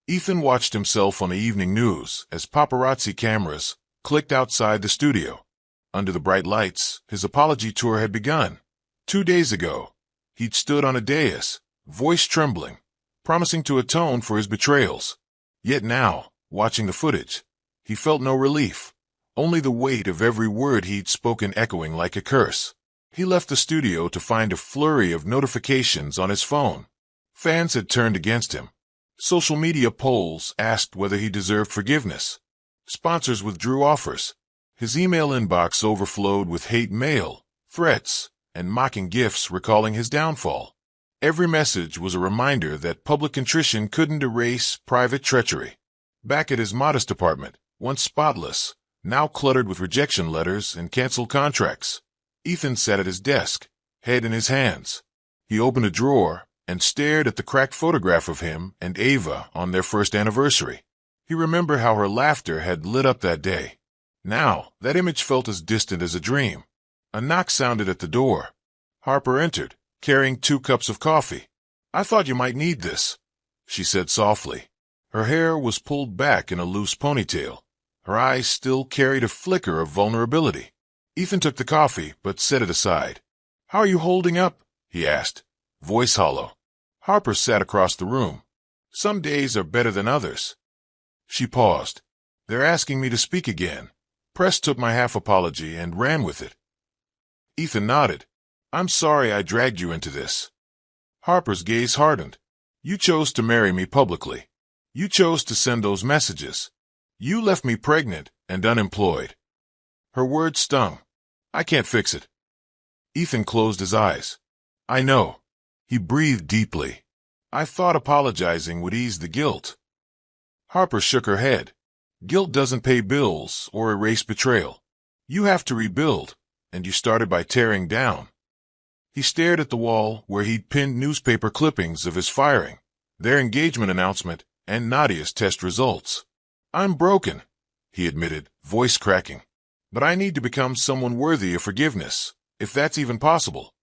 Ethan watched himself on the evening news as paparazzi cameras clicked outside the studio. Under the bright lights, his apology tour had begun. 2 days ago, he'd stood on a dais, voice trembling, promising to atone for his betrayals. Yet now, watching the footage, he felt no relief, only the weight of every word he'd spoken echoing like a curse. He left the studio to find a flurry of notifications on his phone. Fans had turned against him. Social media polls asked whether he deserved forgiveness. Sponsors withdrew offers. His email inbox overflowed with hate mail, threats, and mocking gifts recalling his downfall. Every message was a reminder that public contrition couldn't erase private treachery. Back at his modest apartment, once spotless, now cluttered with rejection letters and canceled contracts, Ethan sat at his desk, head in his hands. He opened a drawer and stared at the cracked photograph of him and Ava on their first anniversary. He remembered how her laughter had lit up that day. Now, that image felt as distant as a dream. A knock sounded at the door. Harper entered, carrying 2 cups of coffee. "I thought you might need this," she said softly. Her hair was pulled back in a loose ponytail. Her eyes still carried a flicker of vulnerability. Ethan took the coffee, but set it aside. "How are you holding up?" he asked, voice hollow. Harper sat across the room. "Some days are better than others." She paused. "They're asking me to speak again." Press took my half apology and ran with it. Ethan nodded. "I'm sorry I dragged you into this." Harper's gaze hardened. "You chose to marry me publicly. You chose to send those messages. You left me pregnant and unemployed." Her words stung. "I can't fix it." Ethan closed his eyes. "I know." He breathed deeply. "I thought apologizing would ease the guilt." Harper shook her head. "Guilt doesn't pay bills or erase betrayal. You have to rebuild, and you started by tearing down." He stared at the wall where he'd pinned newspaper clippings of his firing, their engagement announcement, and Nadia's test results. "I'm broken," he admitted, voice cracking. "But I need to become someone worthy of forgiveness, if that's even possible."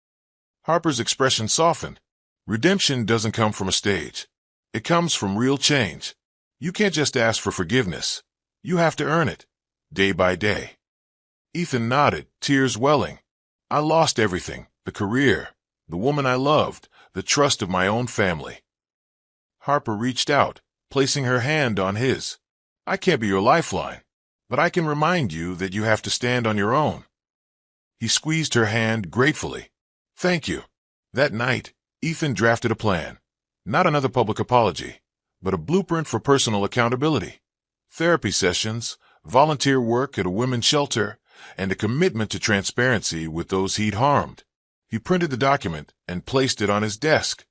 Harper's expression softened. "Redemption doesn't come from a stage. It comes from real change. You can't just ask for forgiveness. You have to earn it, day by day." Ethan nodded, tears welling. "I lost everything, the career, the woman I loved, the trust of my own family." Harper reached out, placing her hand on his. "I can't be your lifeline, but I can remind you that you have to stand on your own." He squeezed her hand gratefully. "Thank you." That night, Ethan drafted a plan. Not another public apology, but a blueprint for personal accountability. Therapy sessions, volunteer work at a women's shelter, and a commitment to transparency with those he'd harmed. He printed the document and placed it on his desk.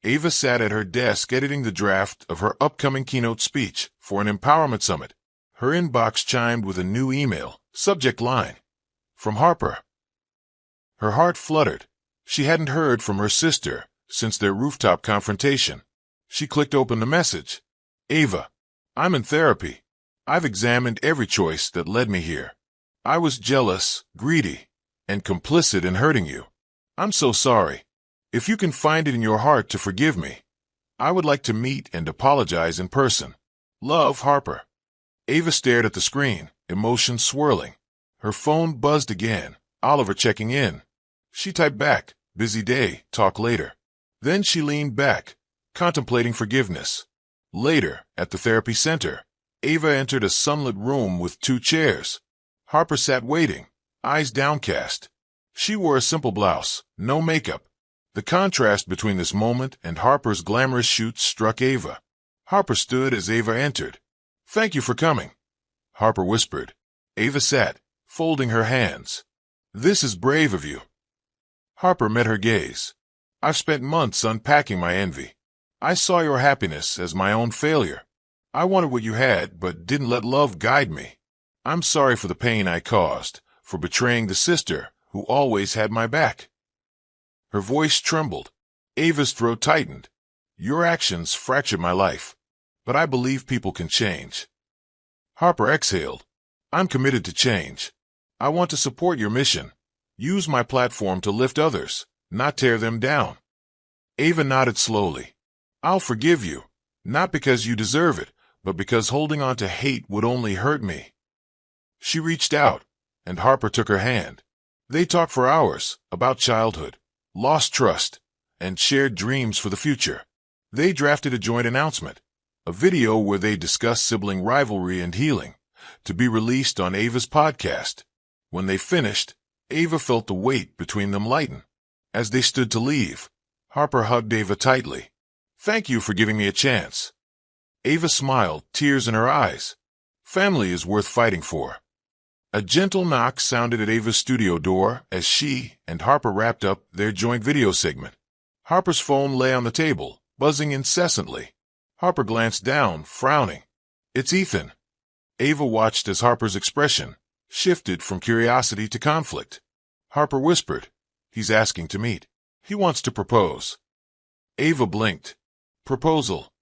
Ava sat at her desk editing the draft of her upcoming keynote speech for an empowerment summit. Her inbox chimed with a new email, subject line, "From Harper." Her heart fluttered. She hadn't heard from her sister since their rooftop confrontation. She clicked open the message. "Ava, I'm in therapy. I've examined every choice that led me here. I was jealous, greedy, and complicit in hurting you. I'm so sorry. If you can find it in your heart to forgive me, I would like to meet and apologize in person. Love, Harper." Ava stared at the screen, emotions swirling. Her phone buzzed again, Oliver checking in. She typed back, "Busy day, talk later." Then she leaned back, contemplating forgiveness. Later, at the therapy center, Ava entered a sunlit room with 2 chairs. Harper sat waiting, eyes downcast. She wore a simple blouse, no makeup. The contrast between this moment and Harper's glamorous shoots struck Ava. Harper stood as Ava entered. "Thank you for coming," Harper whispered. Ava sat, folding her hands. "This is brave of you." Harper met her gaze. "I've spent months unpacking my envy. I saw your happiness as my own failure. I wanted what you had, but didn't let love guide me. I'm sorry for the pain I caused, for betraying the sister who always had my back." Her voice trembled. Ava's throat tightened. "Your actions fractured my life, but I believe people can change." Harper exhaled. "I'm committed to change. I want to support your mission. Use my platform to lift others, not tear them down." Ava nodded slowly. "I'll forgive you, not because you deserve it, but because holding on to hate would only hurt me." She reached out, and Harper took her hand. They talked for hours about childhood, lost trust, and shared dreams for the future. They drafted a joint announcement, a video where they discussed sibling rivalry and healing, to be released on Ava's podcast. When they finished, Ava felt the weight between them lighten. As they stood to leave, Harper hugged Ava tightly. "Thank you for giving me a chance." Ava smiled, tears in her eyes. Family is worth fighting for. A gentle knock sounded at Ava's studio door as she and Harper wrapped up their joint video segment. Harper's phone lay on the table, buzzing incessantly. Harper glanced down, frowning. "It's Ethan." Ava watched as Harper's expression shifted from curiosity to conflict. Harper whispered, "He's asking to meet. He wants to propose." Ava blinked. "Proposal?"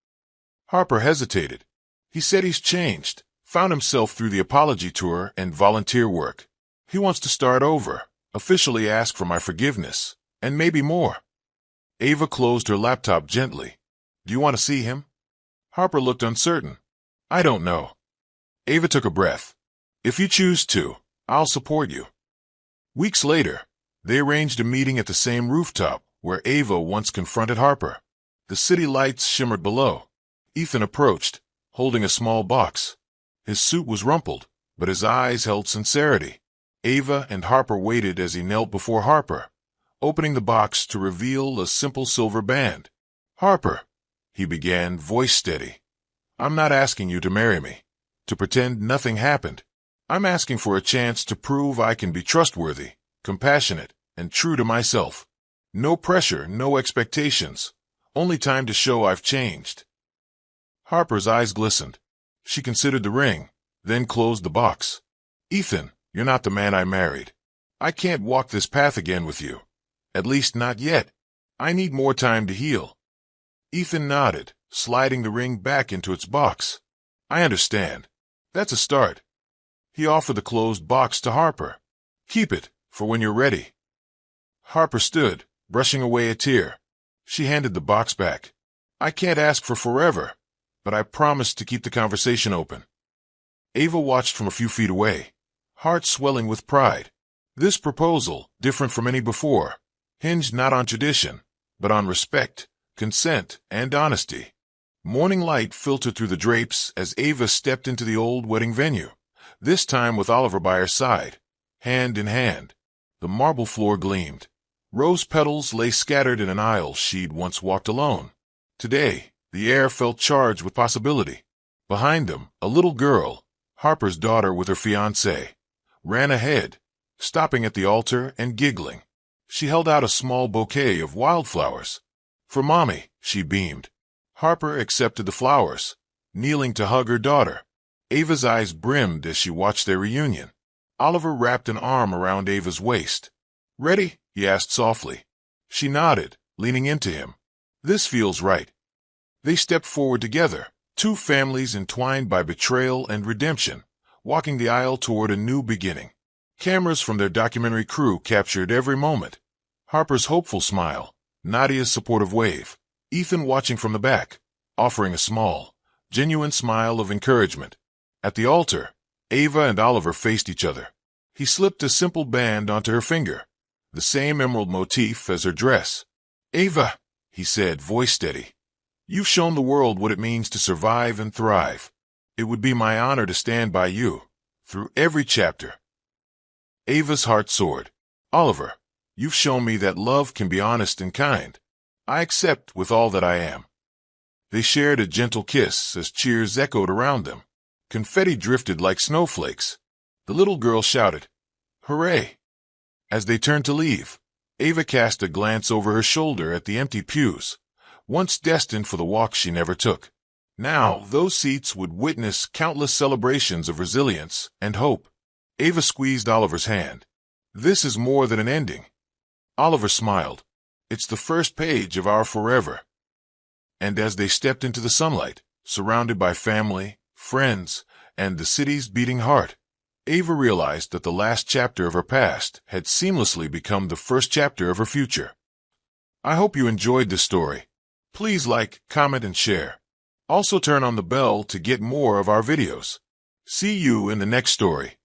Harper hesitated. "He said he's changed, Found himself through the apology tour and volunteer work. He wants to start over, officially ask for my forgiveness, and maybe more. Ava closed her laptop gently. Do you want to see him? Harper looked uncertain. I don't know. Ava took a breath. If you choose to, I'll support you. Weeks later, they arranged a meeting at the same rooftop where Ava once confronted Harper. The city lights shimmered below. Ethan approached, holding a small box. His suit was rumpled, but his eyes held sincerity. Ava and Harper waited as he knelt before Harper, opening the box to reveal a simple silver band. Harper, he began, voice steady. I'm not asking you to marry me, to pretend nothing happened. I'm asking for a chance to prove I can be trustworthy, compassionate, and true to myself. No pressure, no expectations. Only time to show I've changed. Harper's eyes glistened. She considered the ring, then closed the box. Ethan, you're not the man I married. I can't walk this path again with you. At least not yet. I need more time to heal. Ethan nodded, sliding the ring back into its box. I understand. That's a start. He offered the closed box to Harper. Keep it, for when you're ready. Harper stood, brushing away a tear. She handed the box back. I can't ask for forever, but I promise to keep the conversation open. Ava watched from a few feet away, heart swelling with pride. This proposal, different from any before, hinged not on tradition, but on respect, consent, and honesty. Morning light filtered through the drapes as Ava stepped into the old wedding venue, this time with Oliver by her side, hand in hand. The marble floor gleamed. Rose petals lay scattered in an aisle she'd once walked alone. Today, the air felt charged with possibility. Behind them, a little girl, Harper's daughter with her fiancé, ran ahead, stopping at the altar and giggling. She held out a small bouquet of wildflowers. For Mommy, she beamed. Harper accepted the flowers, kneeling to hug her daughter. Ava's eyes brimmed as she watched their reunion. Oliver wrapped an arm around Ava's waist. Ready? He asked softly. She nodded, leaning into him. This feels right. They stepped forward together, two families entwined by betrayal and redemption, walking the aisle toward a new beginning. Cameras from their documentary crew captured every moment. Harper's hopeful smile, Nadia's supportive wave, Ethan watching from the back, offering a small, genuine smile of encouragement. At the altar, Ava and Oliver faced each other. He slipped a simple band onto her finger, the same emerald motif as her dress. Ava, he said, voice steady, you've shown the world what it means to survive and thrive. It would be my honor to stand by you, through every chapter. Ava's heart soared. Oliver, you've shown me that love can be honest and kind. I accept with all that I am. They shared a gentle kiss as cheers echoed around them. Confetti drifted like snowflakes. The little girl shouted, Hooray! As they turned to leave, Ava cast a glance over her shoulder at the empty pews, once destined for the walk she never took. Now, those seats would witness countless celebrations of resilience and hope. Ava squeezed Oliver's hand. This is more than an ending. Oliver smiled. It's the first page of our forever. And as they stepped into the sunlight, surrounded by family, friends, and the city's beating heart, Ava realized that the last chapter of her past had seamlessly become the first chapter of her future. I hope you enjoyed this story. Please like, comment, and share. Also turn on the bell to get more of our videos. See you in the next story.